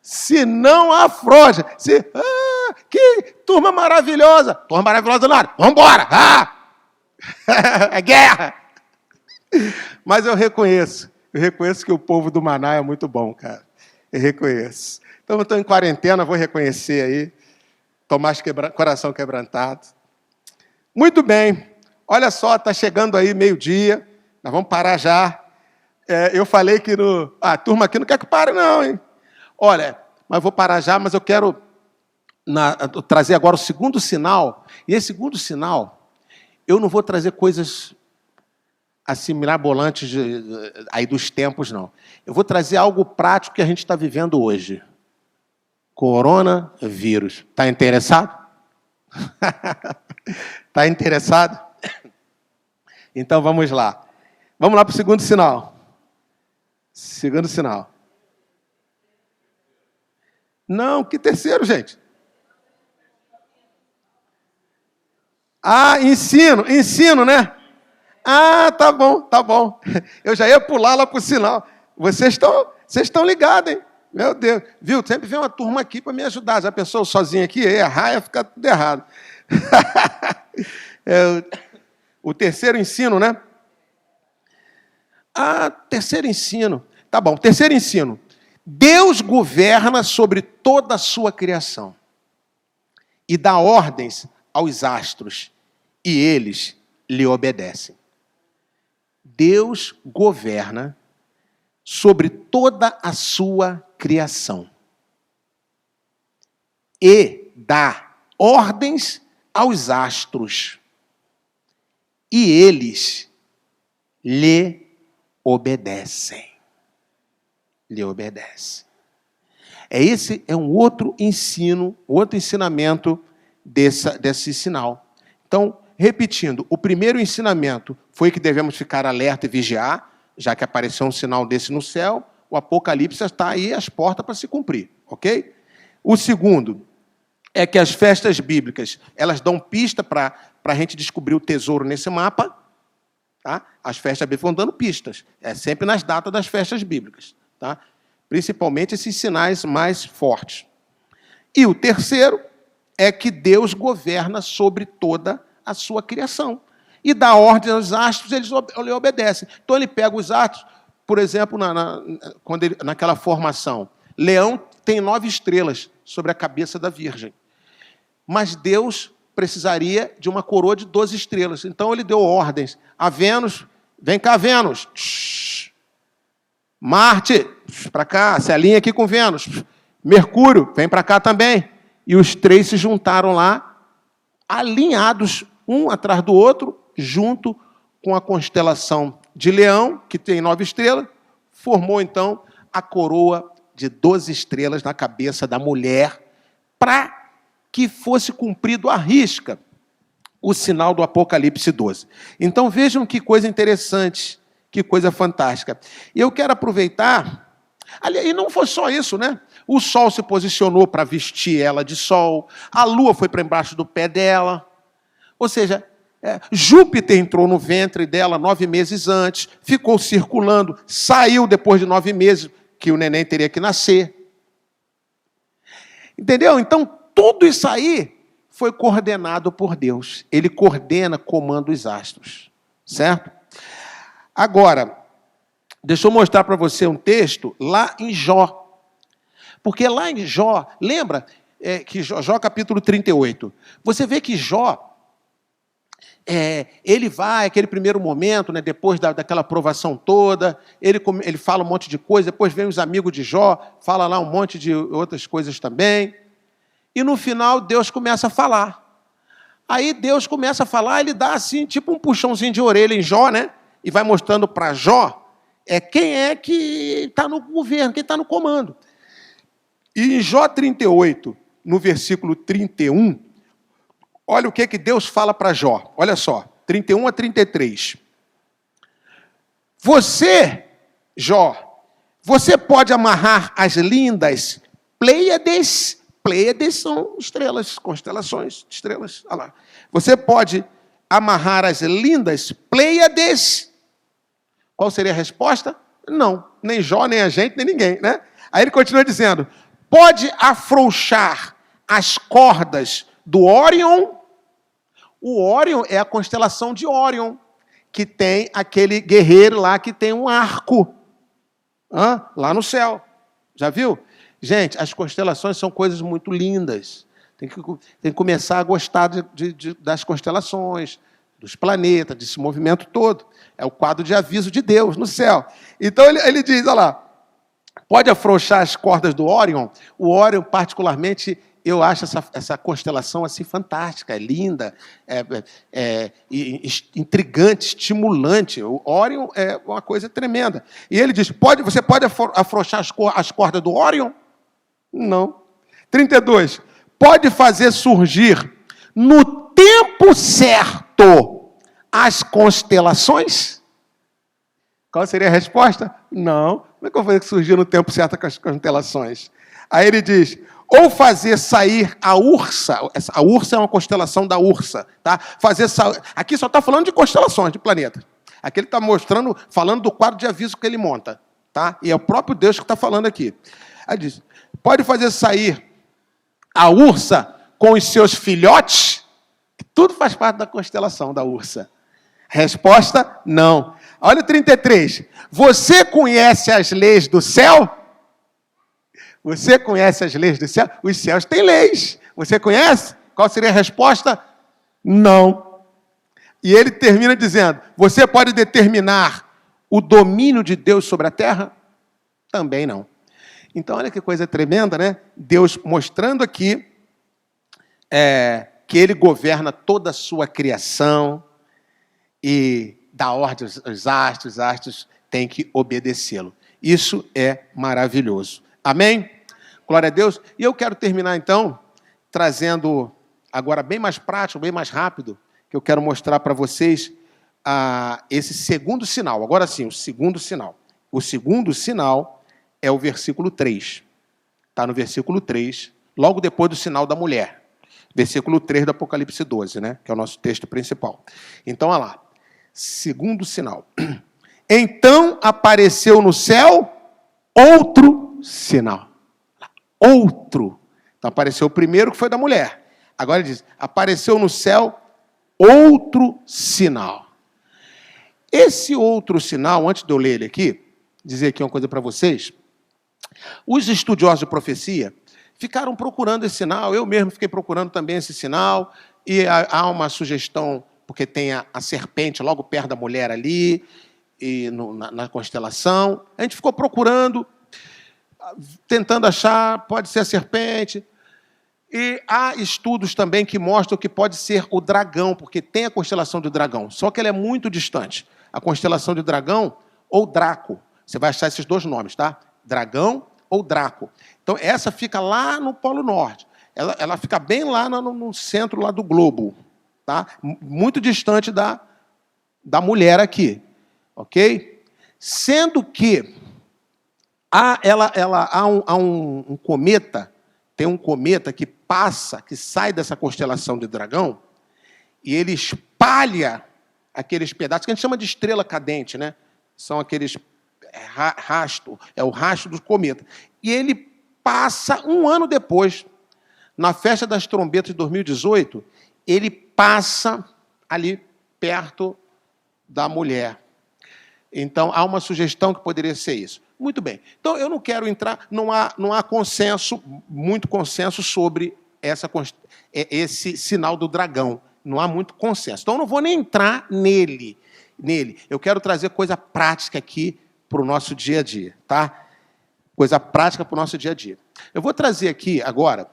Se não afrouxa. Que turma maravilhosa. Turma maravilhosa nada. Vamos embora. É guerra. Mas eu reconheço que o povo do Maná é muito bom, cara. Eu reconheço. Então eu estou em quarentena, vou reconhecer aí. Tomás coração quebrantado. Muito bem. Olha só, está chegando aí meio-dia. Nós vamos parar já. Eu falei que a turma aqui não quer que pare, não, hein? Olha, mas eu vou parar já, mas eu quero trazer agora o segundo sinal. E esse segundo sinal, eu não vou trazer coisas assim, mirabolantes aí dos tempos, não. Eu vou trazer algo prático que a gente está vivendo hoje. Coronavírus. Está interessado? Está interessado? Então vamos lá. Vamos lá para o segundo sinal. Segundo sinal. Não, que terceiro, gente? Ensino, né? Tá bom. Eu já ia pular lá para o sinal. Vocês estão ligados, hein? Meu Deus. Viu? Sempre vem uma turma aqui para me ajudar. Já pensou sozinho aqui? Errar ia ficar tudo errado. O terceiro ensino, né? Terceiro ensino. Tá bom, terceiro ensino. Deus governa sobre toda a sua criação e dá ordens aos astros, e eles lhe obedecem. Deus governa sobre toda a sua criação e dá ordens aos astros, e eles lhe obedecem. Lhe obedecem. Esse é um outro ensino, outro ensinamento desse sinal. Então, repetindo, o primeiro ensinamento foi que devemos ficar alerta e vigiar, já que apareceu um sinal desse no céu, o Apocalipse está aí às portas para se cumprir, ok? O segundo é que as festas bíblicas, elas dão pista para a gente descobrir o tesouro nesse mapa, tá? As festas bíblicas vão dando pistas, sempre nas datas das festas bíblicas, tá? Principalmente esses sinais mais fortes. E o terceiro é que Deus governa sobre toda a sua criação. E dá ordem aos astros, eles lhe obedecem. Então ele pega os astros, por exemplo, naquela formação. Leão tem 9 estrelas sobre a cabeça da Virgem. Mas Deus precisaria de uma coroa de 12 estrelas. Então ele deu ordens a Vênus. Vem cá, Vênus. Marte, para cá, se alinha aqui com Vênus. Mercúrio, vem para cá também. E os 3 se juntaram lá, alinhados, um atrás do outro, junto com a constelação de Leão, que tem 9 estrelas, formou, então, a coroa de 12 estrelas na cabeça da mulher, para que fosse cumprido à risca o sinal do Apocalipse 12. Então, vejam que coisa interessante, que coisa fantástica. E eu quero aproveitar, e não foi só isso, né? O sol se posicionou para vestir ela de sol, a lua foi para embaixo do pé dela, ou seja, Júpiter entrou no ventre dela 9 meses antes, ficou circulando, saiu depois de 9 meses, que o neném teria que nascer. Entendeu? Então, tudo isso aí foi coordenado por Deus. Ele coordena, comanda os astros. Certo? Agora, deixa eu mostrar para você um texto lá em Jó. Porque lá em Jó, lembra que Jó capítulo 38, você vê que Jó, ele vai, aquele primeiro momento, né, depois daquela provação toda, ele fala um monte de coisa, depois vem os amigos de Jó, fala lá um monte de outras coisas também, e no final Deus começa a falar. Aí Deus começa a falar, ele dá assim, tipo um puxãozinho de orelha em Jó, né, e vai mostrando para Jó quem é que está no governo, quem está no comando. E em Jó 38, no versículo 31, olha o que Deus fala para Jó. Olha só, 31 a 33. Você, Jó, você pode amarrar as lindas Pleiades. Pleiades são estrelas, constelações, estrelas. Olha lá. Você pode amarrar as lindas Pleiades. Qual seria a resposta? Não, nem Jó, nem a gente, nem ninguém, né? Aí ele continua dizendo, pode afrouxar as cordas do Órion. O Órion é a constelação de Órion, que tem aquele guerreiro lá que tem um arco lá no céu. Já viu? Gente, as constelações são coisas muito lindas. Tem que começar a gostar das constelações, dos planetas, desse movimento todo. É o quadro de aviso de Deus no céu. Então ele diz, olha lá, pode afrouxar as cordas do Órion. O Órion, particularmente, eu acho essa constelação assim fantástica, é linda, intrigante, estimulante. O Órion é uma coisa tremenda. E ele diz, você pode afrouxar as cordas do Órion? Não. 32. Pode fazer surgir no tempo certo as constelações? Qual seria a resposta? Não. Como é que eu vou fazer surgir no tempo certo as constelações? Aí ele diz, ou fazer sair a Ursa. A Ursa é uma constelação da Ursa. Tá? Aqui só está falando de constelações, de planetas. Aqui ele está falando do quadro de aviso que ele monta. Tá? E é o próprio Deus que está falando aqui. Aí diz, pode fazer sair a Ursa com os seus filhotes? Tudo faz parte da constelação da Ursa. Resposta, não. Olha o 33. Você conhece as leis do céu? Você conhece as leis do céu? Os céus têm leis. Você conhece? Qual seria a resposta? Não. E ele termina dizendo, você pode determinar o domínio de Deus sobre a terra? Também não. Então, olha que coisa tremenda, né? Deus mostrando aqui que Ele governa toda a sua criação e dá ordem aos astros, os astros têm que obedecê-lo. Isso é maravilhoso. Amém? Glória a Deus. E eu quero terminar, então, trazendo agora bem mais prático, bem mais rápido, que eu quero mostrar para vocês esse segundo sinal. Agora sim, o segundo sinal. O segundo sinal é o versículo 3. Está no versículo 3, logo depois do sinal da mulher. Versículo 3 do Apocalipse 12, né? Que é o nosso texto principal. Então, olha lá. Segundo sinal. Então apareceu no céu outro sinal. Outro. Então apareceu o primeiro, que foi da mulher. Agora ele diz, apareceu no céu outro sinal. Esse outro sinal, antes de eu ler ele aqui, dizer aqui uma coisa para vocês. Os estudiosos de profecia ficaram procurando esse sinal, eu mesmo fiquei procurando também esse sinal, e há uma sugestão, porque tem a serpente logo perto da mulher ali, e na constelação. A gente ficou procurando, tentando achar, pode ser a serpente. E há estudos também que mostram que pode ser o dragão, porque tem a constelação do dragão, só que ela é muito distante. A constelação do dragão ou Draco. Você vai achar esses dois nomes, tá? Dragão ou Draco. Então, essa fica lá no Polo Norte. Ela fica bem lá no centro lá do globo. Tá? Muito distante da mulher aqui. Ok? Sendo que há um cometa, tem um cometa que passa, que sai dessa constelação de dragão, e ele espalha aqueles pedaços, que a gente chama de estrela cadente, né? São aqueles rastro, é o rastro do cometa. E ele passa um ano depois, na festa das trombetas de 2018, ele passa ali perto da mulher. Então, há uma sugestão que poderia ser isso. Muito bem. Então, eu não quero entrar, não há consenso, muito consenso sobre esse sinal do dragão. Não há muito consenso. Então, eu não vou nem entrar nele. Eu quero trazer coisa prática aqui para o nosso dia a dia, tá? Coisa prática para o nosso dia a dia. Eu vou trazer aqui, agora,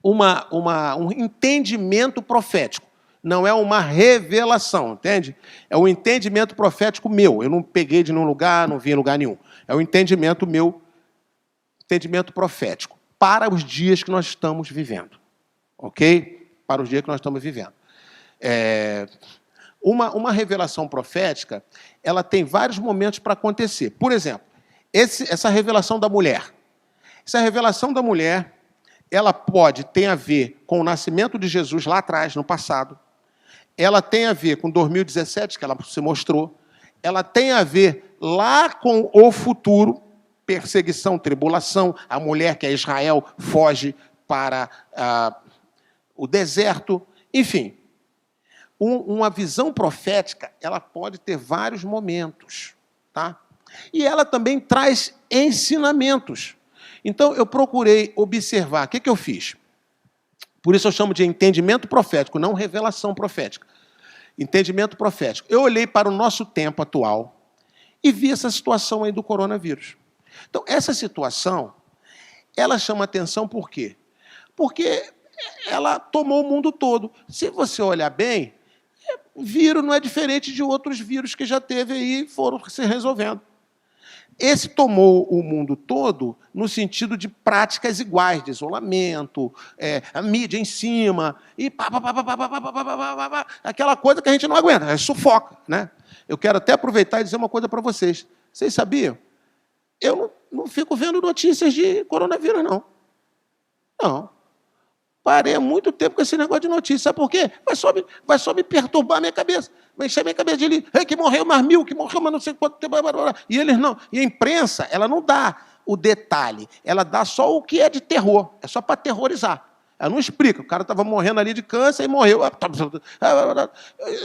um entendimento profético. Não é uma revelação, entende? É um entendimento profético meu. Eu não peguei de nenhum lugar, não vi em lugar nenhum. É um entendimento meu, entendimento profético, para os dias que nós estamos vivendo. Ok? Para os dias que nós estamos vivendo. Uma revelação profética, ela tem vários momentos para acontecer. Por exemplo, essa revelação da mulher. Essa revelação da mulher, ela tem a ver com o nascimento de Jesus lá atrás, no passado. Ela tem a ver com 2017, que ela se mostrou. Ela tem a ver lá com o futuro, perseguição, tribulação. A mulher, que é Israel, foge para o deserto. Enfim, uma visão profética, ela pode ter vários momentos, tá? E ela também traz ensinamentos. Então, eu procurei observar. O que eu fiz? Por isso eu chamo de entendimento profético, não revelação profética. Entendimento profético. Eu olhei para o nosso tempo atual e vi essa situação aí do coronavírus. Então, essa situação, ela chama atenção por quê? Porque ela tomou o mundo todo. Se você olhar bem, vírus não é diferente de outros vírus que já teve aí e foram se resolvendo. Esse tomou o mundo todo no sentido de práticas iguais, de isolamento, a mídia em cima, e aquela coisa que a gente não aguenta, sufoca, né? Eu quero até aproveitar e dizer uma coisa para vocês. Vocês sabiam? Eu não fico vendo notícias de coronavírus, não. Não. Parei há muito tempo com esse negócio de notícia. Sabe por quê? Vai só me perturbar a minha cabeça. Vai encher a minha cabeça de que morreu mais 1000, que morreu mais não sei quanto tempo. E eles não. E a imprensa, ela não dá o detalhe. Ela dá só o que é de terror. É só para aterrorizar. Ela não explica. O cara estava morrendo ali de câncer e morreu.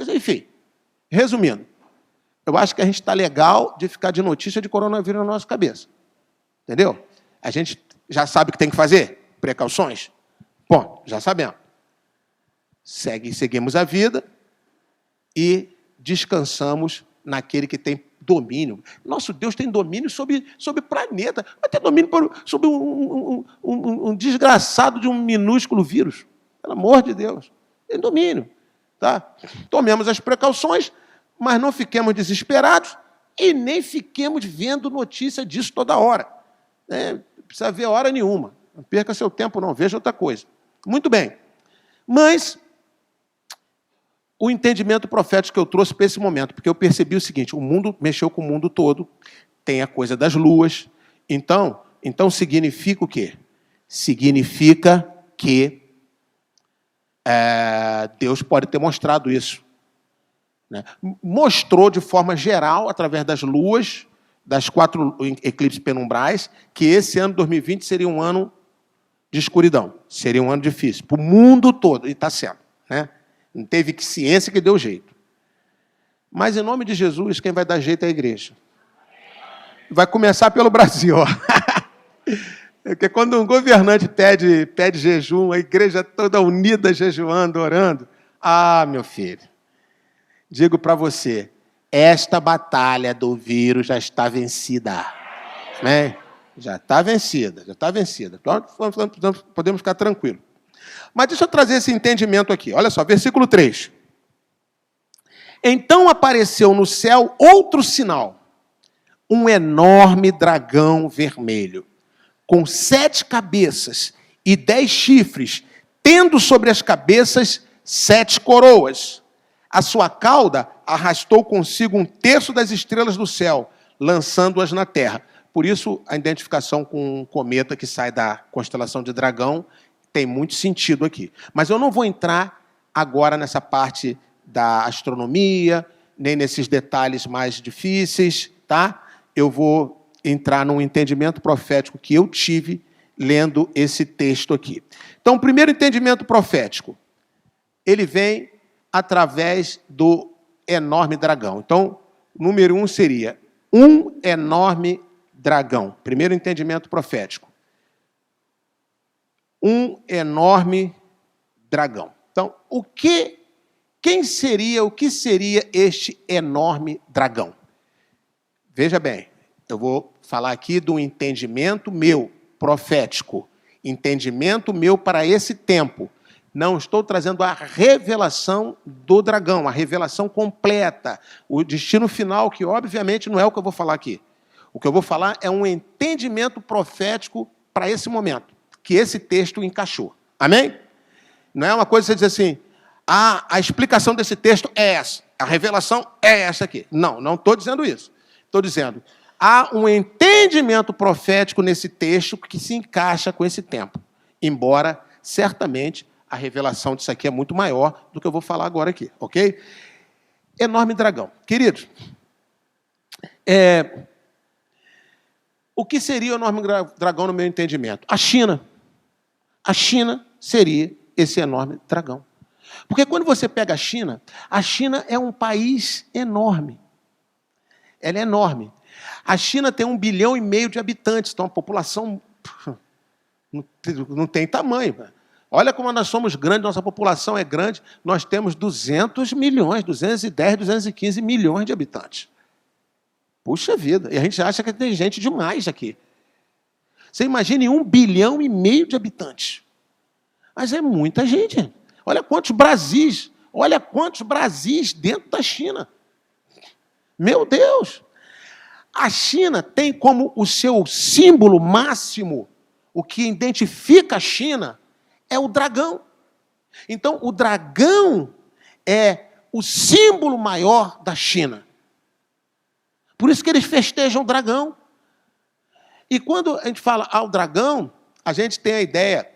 Enfim, resumindo, eu acho que a gente está legal de ficar de notícia de coronavírus na nossa cabeça. Entendeu? A gente já sabe o que tem que fazer? Precauções? Bom, já sabemos. Seguimos a vida e descansamos naquele que tem domínio. Nosso Deus tem domínio sobre o planeta. Vai ter domínio sobre um desgraçado de um minúsculo vírus. Pelo amor de Deus. Tem domínio. Tá? Tomemos as precauções, mas não fiquemos desesperados e nem fiquemos vendo notícia disso toda hora. Não precisa ver hora nenhuma. Não perca seu tempo, não. Veja outra coisa. Muito bem. Mas o entendimento profético que eu trouxe para esse momento, porque eu percebi o seguinte, o mundo mexeu com o mundo todo, tem a coisa das luas, então significa o quê? Significa que Deus pode ter mostrado isso. Né? Mostrou de forma geral, através das luas, das 4 eclipses penumbrais, que esse ano 2020 seria um ano de escuridão. Seria um ano difícil. Para o mundo todo. E está sendo. Né? Não teve ciência que deu jeito. Mas, em nome de Jesus, quem vai dar jeito é a igreja. Vai começar pelo Brasil. Ó. Porque quando um governante pede jejum, a igreja toda unida, jejuando, orando. Ah, meu filho, digo para você, esta batalha do vírus já está vencida. Né? Já está vencida, já está vencida. Então, podemos ficar tranquilos. Mas deixa eu trazer esse entendimento aqui. Olha só, versículo 3. Então apareceu no céu outro sinal, um enorme dragão vermelho, com 7 cabeças e 10 chifres, tendo sobre as cabeças 7 coroas. A sua cauda arrastou consigo 1/3 das estrelas do céu, lançando-as na terra. Por isso, a identificação com um cometa que sai da constelação de Dragão tem muito sentido aqui. Mas eu não vou entrar agora nessa parte da astronomia, nem nesses detalhes mais difíceis, tá? Eu vou entrar num entendimento profético que eu tive lendo esse texto aqui. Então, o primeiro entendimento profético, ele vem através do enorme dragão. Então, número 1 seria um enorme dragão. Primeiro entendimento profético. Um enorme dragão. Então, o que seria este enorme dragão? Veja bem, eu vou falar aqui do entendimento meu, profético. Entendimento meu para esse tempo. Não estou trazendo a revelação do dragão, a revelação completa, o destino final, que obviamente não é o que eu vou falar aqui. O que eu vou falar é um entendimento profético para esse momento, que esse texto encaixou. Amém? Não é uma coisa que você diz assim, a explicação desse texto é essa, a revelação é essa aqui. Não estou dizendo isso. Estou dizendo, há um entendimento profético nesse texto que se encaixa com esse tempo. Embora, certamente, a revelação disso aqui é muito maior do que eu vou falar agora aqui, ok? Enorme dragão. Queridos, o que seria o enorme dragão no meu entendimento? A China. A China seria esse enorme dragão. Porque quando você pega a China é um país enorme. Ela é enorme. A China tem 1,5 bilhão de habitantes, então a população não tem tamanho. Olha como nós somos grandes, nossa população é grande. Nós temos 200 milhões, 210, 215 milhões de habitantes. Puxa vida, e a gente acha que tem gente demais aqui. Você imagine 1,5 bilhão de habitantes. Mas é muita gente. Olha quantos Brasis dentro da China. Meu Deus! A China tem como o seu símbolo máximo, o que identifica a China, é o dragão. Então, o dragão é o símbolo maior da China. Por isso que eles festejam o dragão. E quando a gente fala ao dragão, a gente tem a ideia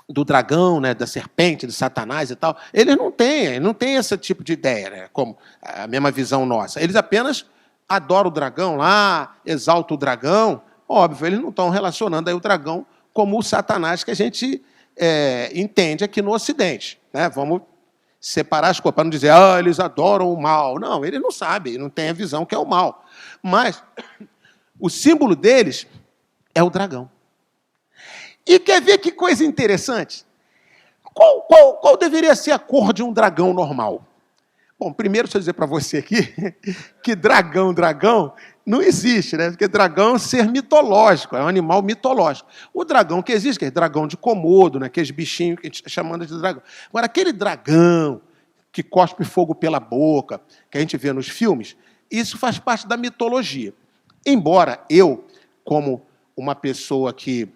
do dragão, né, da serpente, de Satanás e tal. Eles não têm esse tipo de ideia, né, como a mesma visão nossa. Eles apenas adoram o dragão lá, exaltam o dragão. Óbvio, eles não estão relacionando aí o dragão como o Satanás que a gente entende aqui no Ocidente. Né? Vamos separar as coisas, para não dizer, eles adoram o mal. Não, eles não sabem, não têm a visão que é o mal. Mas o símbolo deles é o dragão. E quer ver que coisa interessante? Qual deveria ser a cor de um dragão normal? Bom, primeiro, deixa eu dizer para você aqui que dragão não existe, né? Porque dragão é um ser mitológico, é um animal mitológico. O dragão que existe, que é dragão de Komodo, né? Aqueles bichinhos que a gente está chamando de dragão. Agora, aquele dragão que cospe fogo pela boca, que a gente vê nos filmes, isso faz parte da mitologia. Embora eu, como uma pessoa que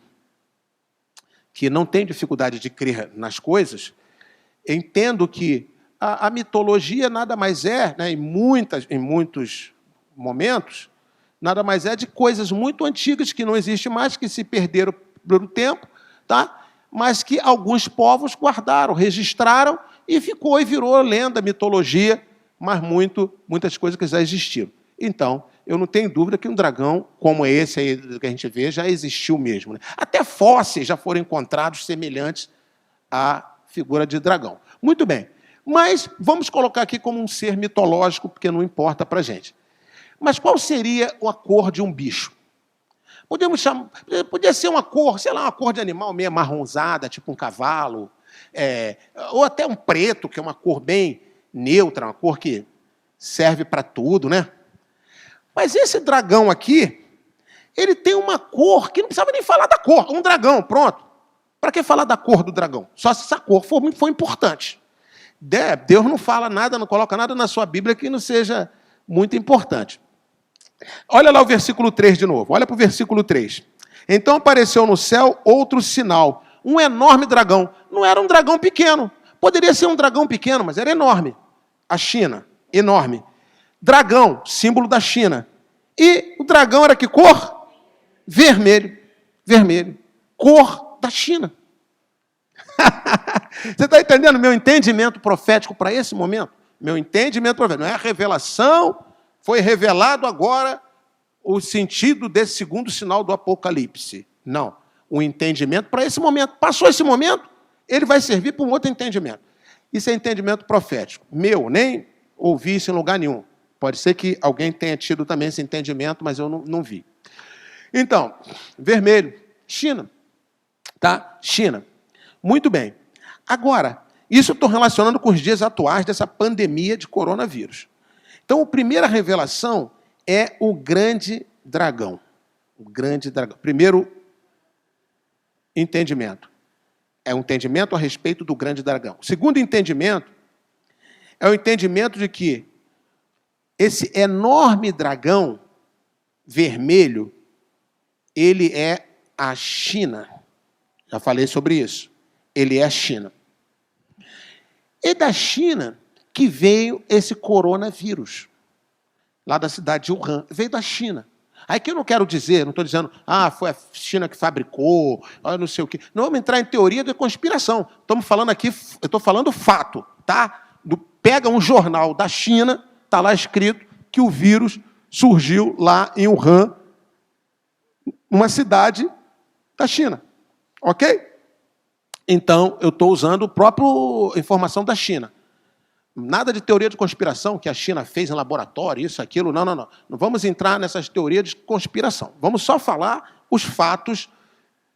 não tem dificuldade de crer nas coisas, entendo que a mitologia nada mais é, né, em muitos momentos, nada mais é de coisas muito antigas que não existem mais, que se perderam pelo tempo, tá? Mas que alguns povos guardaram, registraram e virou lenda, mitologia, mas muitas coisas que já existiram. Então, eu não tenho dúvida que um dragão como esse aí que a gente vê já existiu mesmo. Né? Até fósseis já foram encontrados semelhantes à figura de dragão. Muito bem, mas vamos colocar aqui como um ser mitológico, porque não importa para a gente. Mas qual seria a cor de um bicho? Podia ser uma cor, sei lá, uma cor de animal meio marronzada, tipo um cavalo, ou até um preto, que é uma cor bem neutra, uma cor que serve para tudo, né? Mas esse dragão aqui, ele tem uma cor que não precisava nem falar da cor. Um dragão, pronto. Para que falar da cor do dragão? Só se essa cor foi importante. Deus não fala nada, não coloca nada na sua Bíblia que não seja muito importante. Olha lá o versículo 3 de novo. Olha para o versículo 3. Então apareceu no céu outro sinal. Um enorme dragão. Não era um dragão pequeno. Poderia ser um dragão pequeno, mas era enorme. A China, enorme. Dragão, símbolo da China. E o dragão era que cor? Vermelho. Vermelho. Cor da China. Você está entendendo meu entendimento profético para esse momento? Meu entendimento profético. Não é a revelação, foi revelado agora o sentido desse segundo sinal do Apocalipse. Não. O entendimento para esse momento. Passou esse momento, ele vai servir para um outro entendimento. Isso é entendimento profético. Meu, nem ouvi isso em lugar nenhum. Pode ser que alguém tenha tido também esse entendimento, mas eu não vi. Então, vermelho, China. Tá? China. Muito bem. Agora, isso eu estou relacionando com os dias atuais dessa pandemia de coronavírus. Então, a primeira revelação é o grande dragão. O grande dragão. Primeiro entendimento. É um entendimento a respeito do grande dragão. O segundo entendimento é o entendimento de que esse enorme dragão vermelho, ele é a China. Já falei sobre isso. Ele é a China. É da China que veio esse coronavírus. Lá da cidade de Wuhan. Veio da China. Aí que eu não quero dizer, não estou dizendo, foi a China que fabricou, não sei o quê. Não vamos entrar em teoria de conspiração. Estamos falando aqui, eu estou falando fato, tá? Pega um jornal da China, está lá escrito que o vírus surgiu lá em Wuhan, uma cidade da China. Ok? Então, eu estou usando a própria informação da China. Nada de teoria de conspiração que a China fez em laboratório, isso, aquilo. Não. Não vamos entrar nessas teorias de conspiração. Vamos só falar os fatos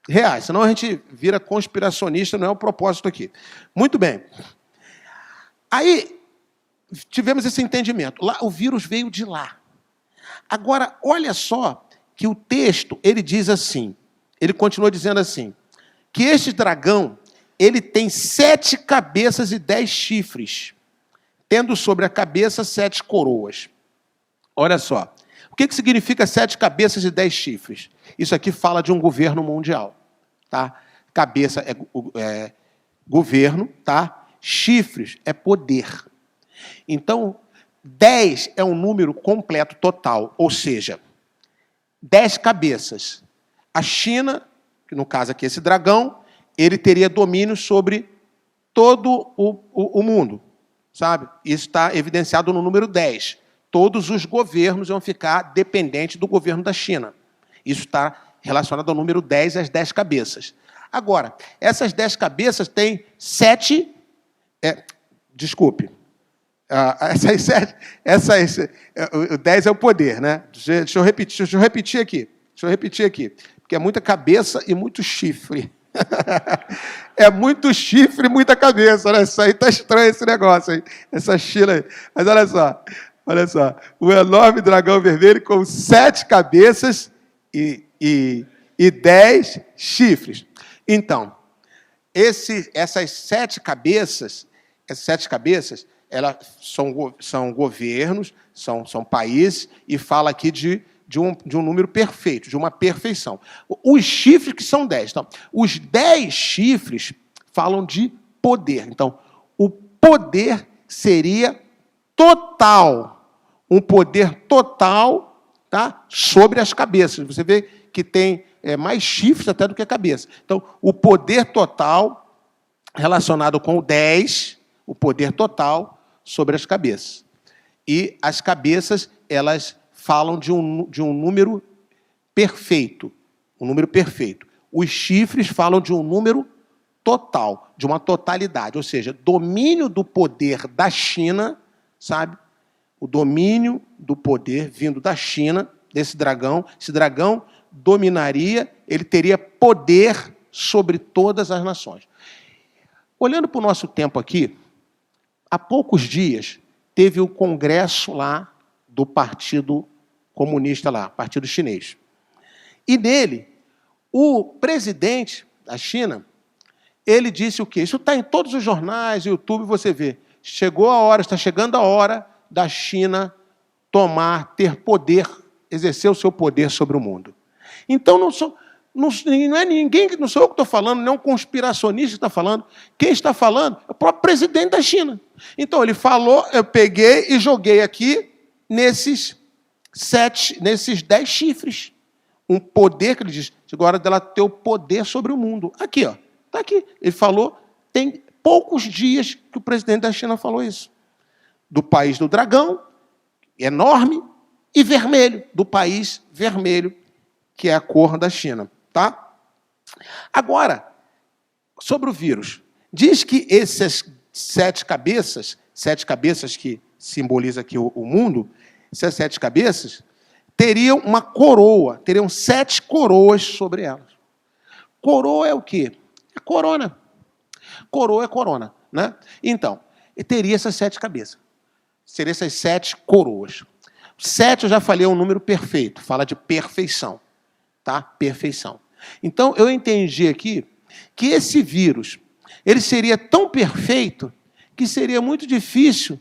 reais, senão a gente vira conspiracionista, não é o propósito aqui. Muito bem. Aí, tivemos esse entendimento. Lá, o vírus veio de lá. Agora, olha só que o texto, ele diz assim, ele continua dizendo assim, que este dragão, ele tem 7 cabeças e 10 chifres, tendo sobre a cabeça 7 coroas. Olha só, o que significa 7 cabeças e 10 chifres? Isso aqui fala de um governo mundial, tá? Cabeça é governo, tá? Chifres é poder. Então, 10 é um número completo, total, ou seja, 10 cabeças. A China, que no caso aqui esse dragão, ele teria domínio sobre todo o mundo, sabe? Isso está evidenciado no número 10. Todos os governos vão ficar dependentes do governo da China. Isso está relacionado ao número 10, as 10 cabeças. Agora, essas 10 cabeças têm 7... o 10 é o poder, né? Deixa eu repetir aqui, porque é muita cabeça e muito chifre. É muito chifre e muita cabeça, né? Isso aí está estranho, esse negócio aí, essa China aí. Mas olha só, o enorme dragão vermelho com 7 cabeças e 10 chifres. Então, essas 7 cabeças, elas são governos, são países, e fala aqui de um número perfeito, de uma perfeição. Os chifres que são 10. Então, os 10 chifres falam de poder. Então, o poder seria total, um poder total, tá? Sobre as cabeças. Você vê que tem mais chifres até do que a cabeça. Então, o poder total relacionado com o 10, o poder total sobre as cabeças. E as cabeças, elas falam de um número perfeito, um número perfeito. Os chifres falam de um número total, de uma totalidade, ou seja, domínio do poder da China, sabe? O domínio do poder vindo da China, desse dragão. Esse dragão dominaria, ele teria poder sobre todas as nações. Olhando para o nosso tempo aqui, há poucos dias teve o congresso lá do Partido Comunista lá, Partido Chinês. E nele, o presidente da China, ele disse o quê? Isso está em todos os jornais, YouTube, você vê. Chegou a hora, está chegando a hora da China ter poder, exercer o seu poder sobre o mundo. Então, não é ninguém, não sou eu que estou falando, não é um conspiracionista que está falando. Quem está falando é o próprio presidente da China. Então, ele falou, eu peguei e joguei aqui nesses 10 chifres. Um poder que ele diz, chegou a hora dela ter o poder sobre o mundo. Aqui, ó, está aqui. Ele falou, tem poucos dias que o presidente da China falou isso. Do país do dragão, enorme, e vermelho, do país vermelho, que é a cor da China. Tá? Agora, sobre o vírus, diz que essas 7 cabeças que simboliza aqui o mundo, essas 7 cabeças, teriam uma coroa, teriam 7 coroas sobre elas. Coroa é o quê? É corona. Coroa é corona, né? Então, teria essas 7 cabeças. Seriam essas 7 coroas. 7, eu já falei, é um número perfeito, fala de perfeição. Tá? Perfeição. Então, eu entendi aqui que esse vírus, ele seria tão perfeito que seria muito difícil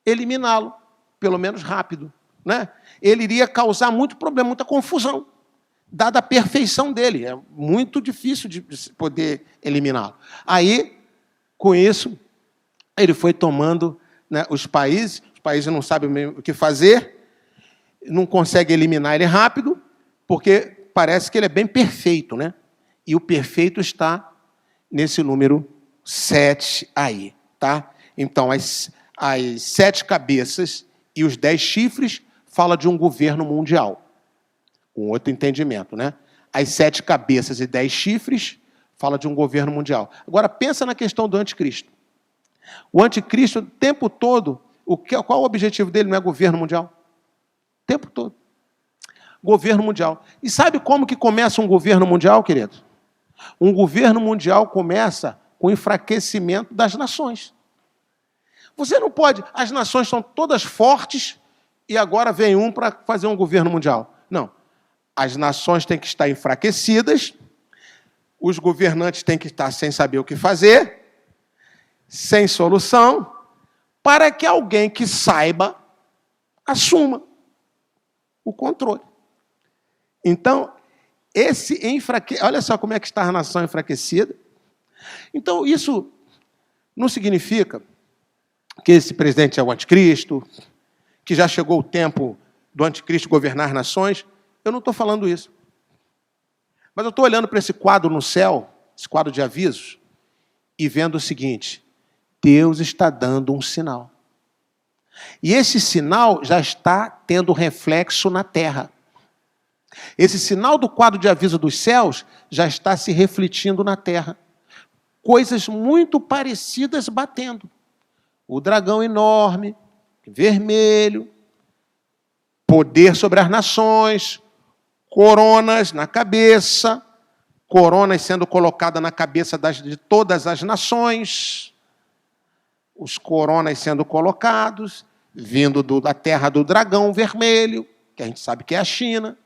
eliminá-lo, pelo menos rápido, né? Ele iria causar muito problema, muita confusão, dada a perfeição dele. É muito difícil de poder eliminá-lo. Aí, com isso, ele foi tomando, né, os países não sabem o que fazer, não conseguem eliminar ele rápido, porque parece que ele é bem perfeito, né? E o perfeito está nesse número 7 aí, tá? Então, as 7 cabeças e os 10 chifres fala de um governo mundial. Um outro entendimento, né? As 7 cabeças e 10 chifres fala de um governo mundial. Agora, pensa na questão do anticristo. O anticristo, o tempo todo, qual o objetivo dele? Não é governo mundial? O tempo todo. Governo mundial. E sabe como que começa um governo mundial, querido? Um governo mundial começa com o enfraquecimento das nações. Você não pode... As nações são todas fortes e agora vem um para fazer um governo mundial. Não. As nações têm que estar enfraquecidas, os governantes têm que estar sem saber o que fazer, sem solução, para que alguém que saiba assuma o controle. Então, olha só como é que está a nação enfraquecida. Então, isso não significa que esse presidente é o anticristo, que já chegou o tempo do anticristo governar nações. Eu não estou falando isso. Mas eu estou olhando para esse quadro no céu, esse quadro de avisos, e vendo o seguinte: Deus está dando um sinal. E esse sinal já está tendo reflexo na terra. Esse sinal do quadro de aviso dos céus já está se refletindo na terra. Coisas muito parecidas batendo. O dragão enorme, vermelho, poder sobre as nações, coronas na cabeça, coronas sendo colocadas na cabeça de todas as nações, os coronas sendo colocados, vindo da terra do dragão vermelho, que a gente sabe que é a China.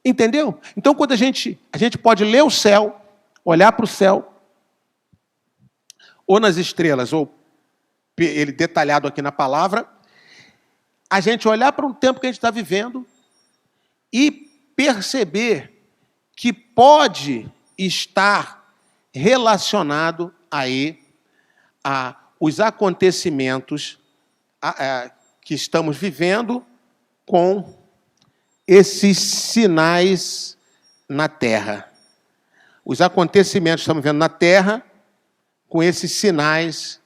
Entendeu? Então, quando a gente pode ler o céu, olhar para o céu, ou nas estrelas, ou ele detalhado aqui na palavra, a gente olhar para um tempo que a gente está vivendo e perceber que pode estar relacionado aí a os acontecimentos que estamos vivendo com esses sinais na terra. Os acontecimentos que estamos vendo na terra com esses sinais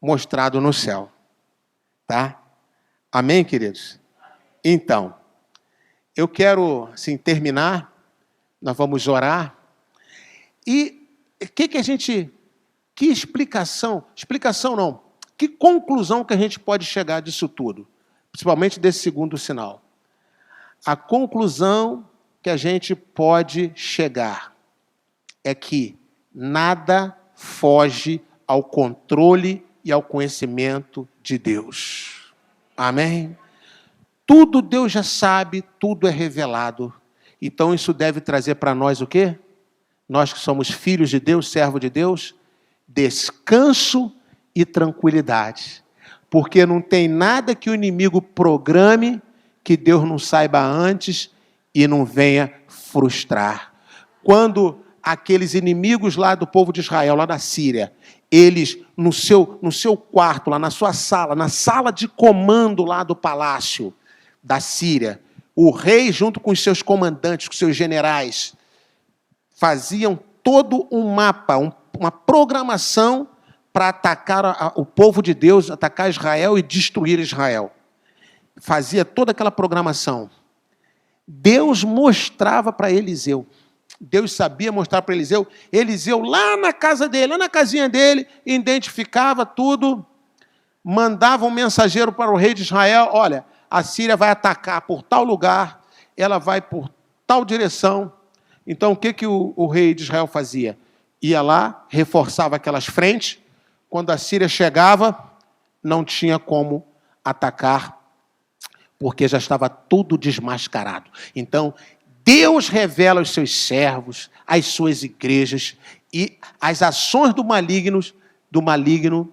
mostrados no céu. Tá? Amém, queridos? Então, eu quero, assim, terminar, nós vamos orar, e que explicação não, que conclusão que a gente pode chegar disso tudo, principalmente desse segundo sinal? A conclusão que a gente pode chegar é que nada foge ao controle e ao conhecimento de Deus. Amém? Tudo Deus já sabe, tudo é revelado. Então isso deve trazer para nós o quê? Nós que somos filhos de Deus, servos de Deus, descanso e tranquilidade. Porque não tem nada que o inimigo programe que Deus não saiba antes e não venha frustrar. Quando aqueles inimigos lá do povo de Israel, lá da Síria, eles, no seu quarto, lá na sua sala, na sala de comando lá do palácio da Síria, o rei, junto com os seus comandantes, com os seus generais, faziam todo um mapa, uma programação para atacar o povo de Deus, atacar Israel e destruir Israel. Fazia toda aquela programação. Deus mostrava para Eliseu. Deus sabia mostrar para Eliseu. Eliseu, lá na casa dele, lá na casinha dele, identificava tudo, mandava um mensageiro para o rei de Israel: olha, a Síria vai atacar por tal lugar, ela vai por tal direção. Então, o que o rei de Israel fazia? Ia lá, reforçava aquelas frentes. Quando a Síria chegava, não tinha como atacar, porque já estava tudo desmascarado. Então, Deus revela aos seus servos, às suas igrejas, e as ações do maligno,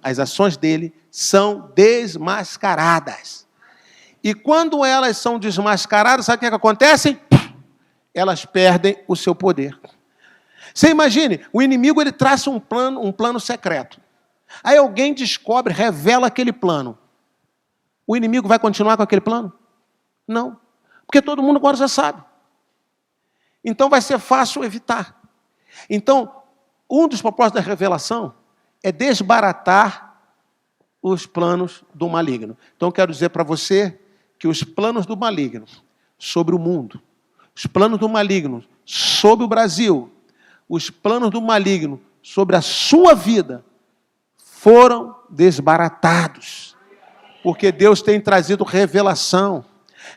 as ações dele, são desmascaradas. E quando elas são desmascaradas, sabe o que acontece? Elas perdem o seu poder. Você imagine, o inimigo ele traça um plano secreto. Aí alguém descobre, revela aquele plano. O inimigo vai continuar com aquele plano? Não. Porque todo mundo agora já sabe. Então vai ser fácil evitar. Então, um dos propósitos da revelação é desbaratar os planos do maligno. Então, eu quero dizer para você que os planos do maligno sobre o mundo, os planos do maligno sobre o Brasil, os planos do maligno sobre a sua vida, foram desbaratados. Porque Deus tem trazido revelação.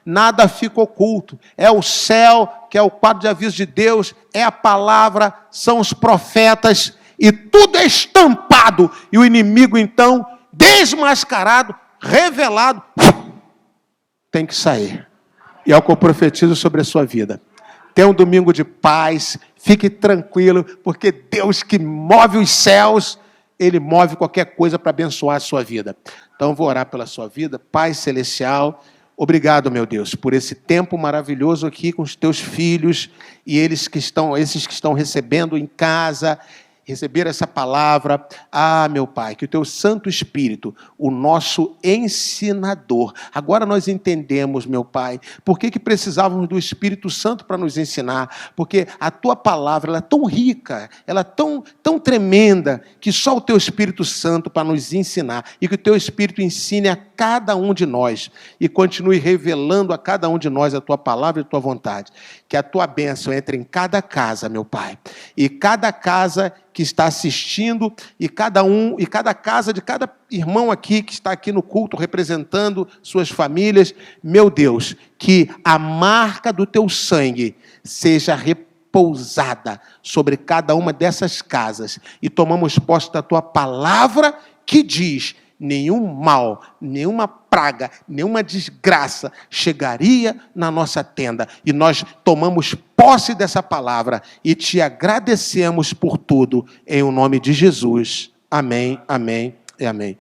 Nada fica oculto. É o céu que é o quadro de aviso de Deus, é a palavra, são os profetas, e tudo é estampado, e o inimigo, então, desmascarado, revelado, tem que sair. E é o que eu profetizo sobre a sua vida. Tenha um domingo de paz, fique tranquilo, porque Deus que move os céus, Ele move qualquer coisa para abençoar a sua vida. Então, eu vou orar pela sua vida. Pai Celestial, obrigado, meu Deus, por esse tempo maravilhoso aqui com os teus filhos e esses que estão recebendo em casa, receber essa palavra. Ah, meu Pai, que o teu Santo Espírito, o nosso ensinador. Agora nós entendemos, meu Pai, por que precisávamos do Espírito Santo para nos ensinar. Porque a tua palavra, ela é tão rica, ela é tão tremenda, que só o teu Espírito Santo para nos ensinar. E que o teu Espírito ensine a cada um de nós e continue revelando a cada um de nós a tua palavra e a tua vontade. Que a tua bênção entre em cada casa, meu Pai. E cada casa que está assistindo, e cada casa de cada irmão aqui que está aqui no culto, representando suas famílias, meu Deus, que a marca do teu sangue seja repousada sobre cada uma dessas casas, e tomamos posse da tua palavra que diz: nenhum mal, nenhuma praga, nenhuma desgraça chegaria na nossa tenda. E nós tomamos posse dessa palavra e te agradecemos por tudo, em o nome de Jesus. Amém, amém e amém.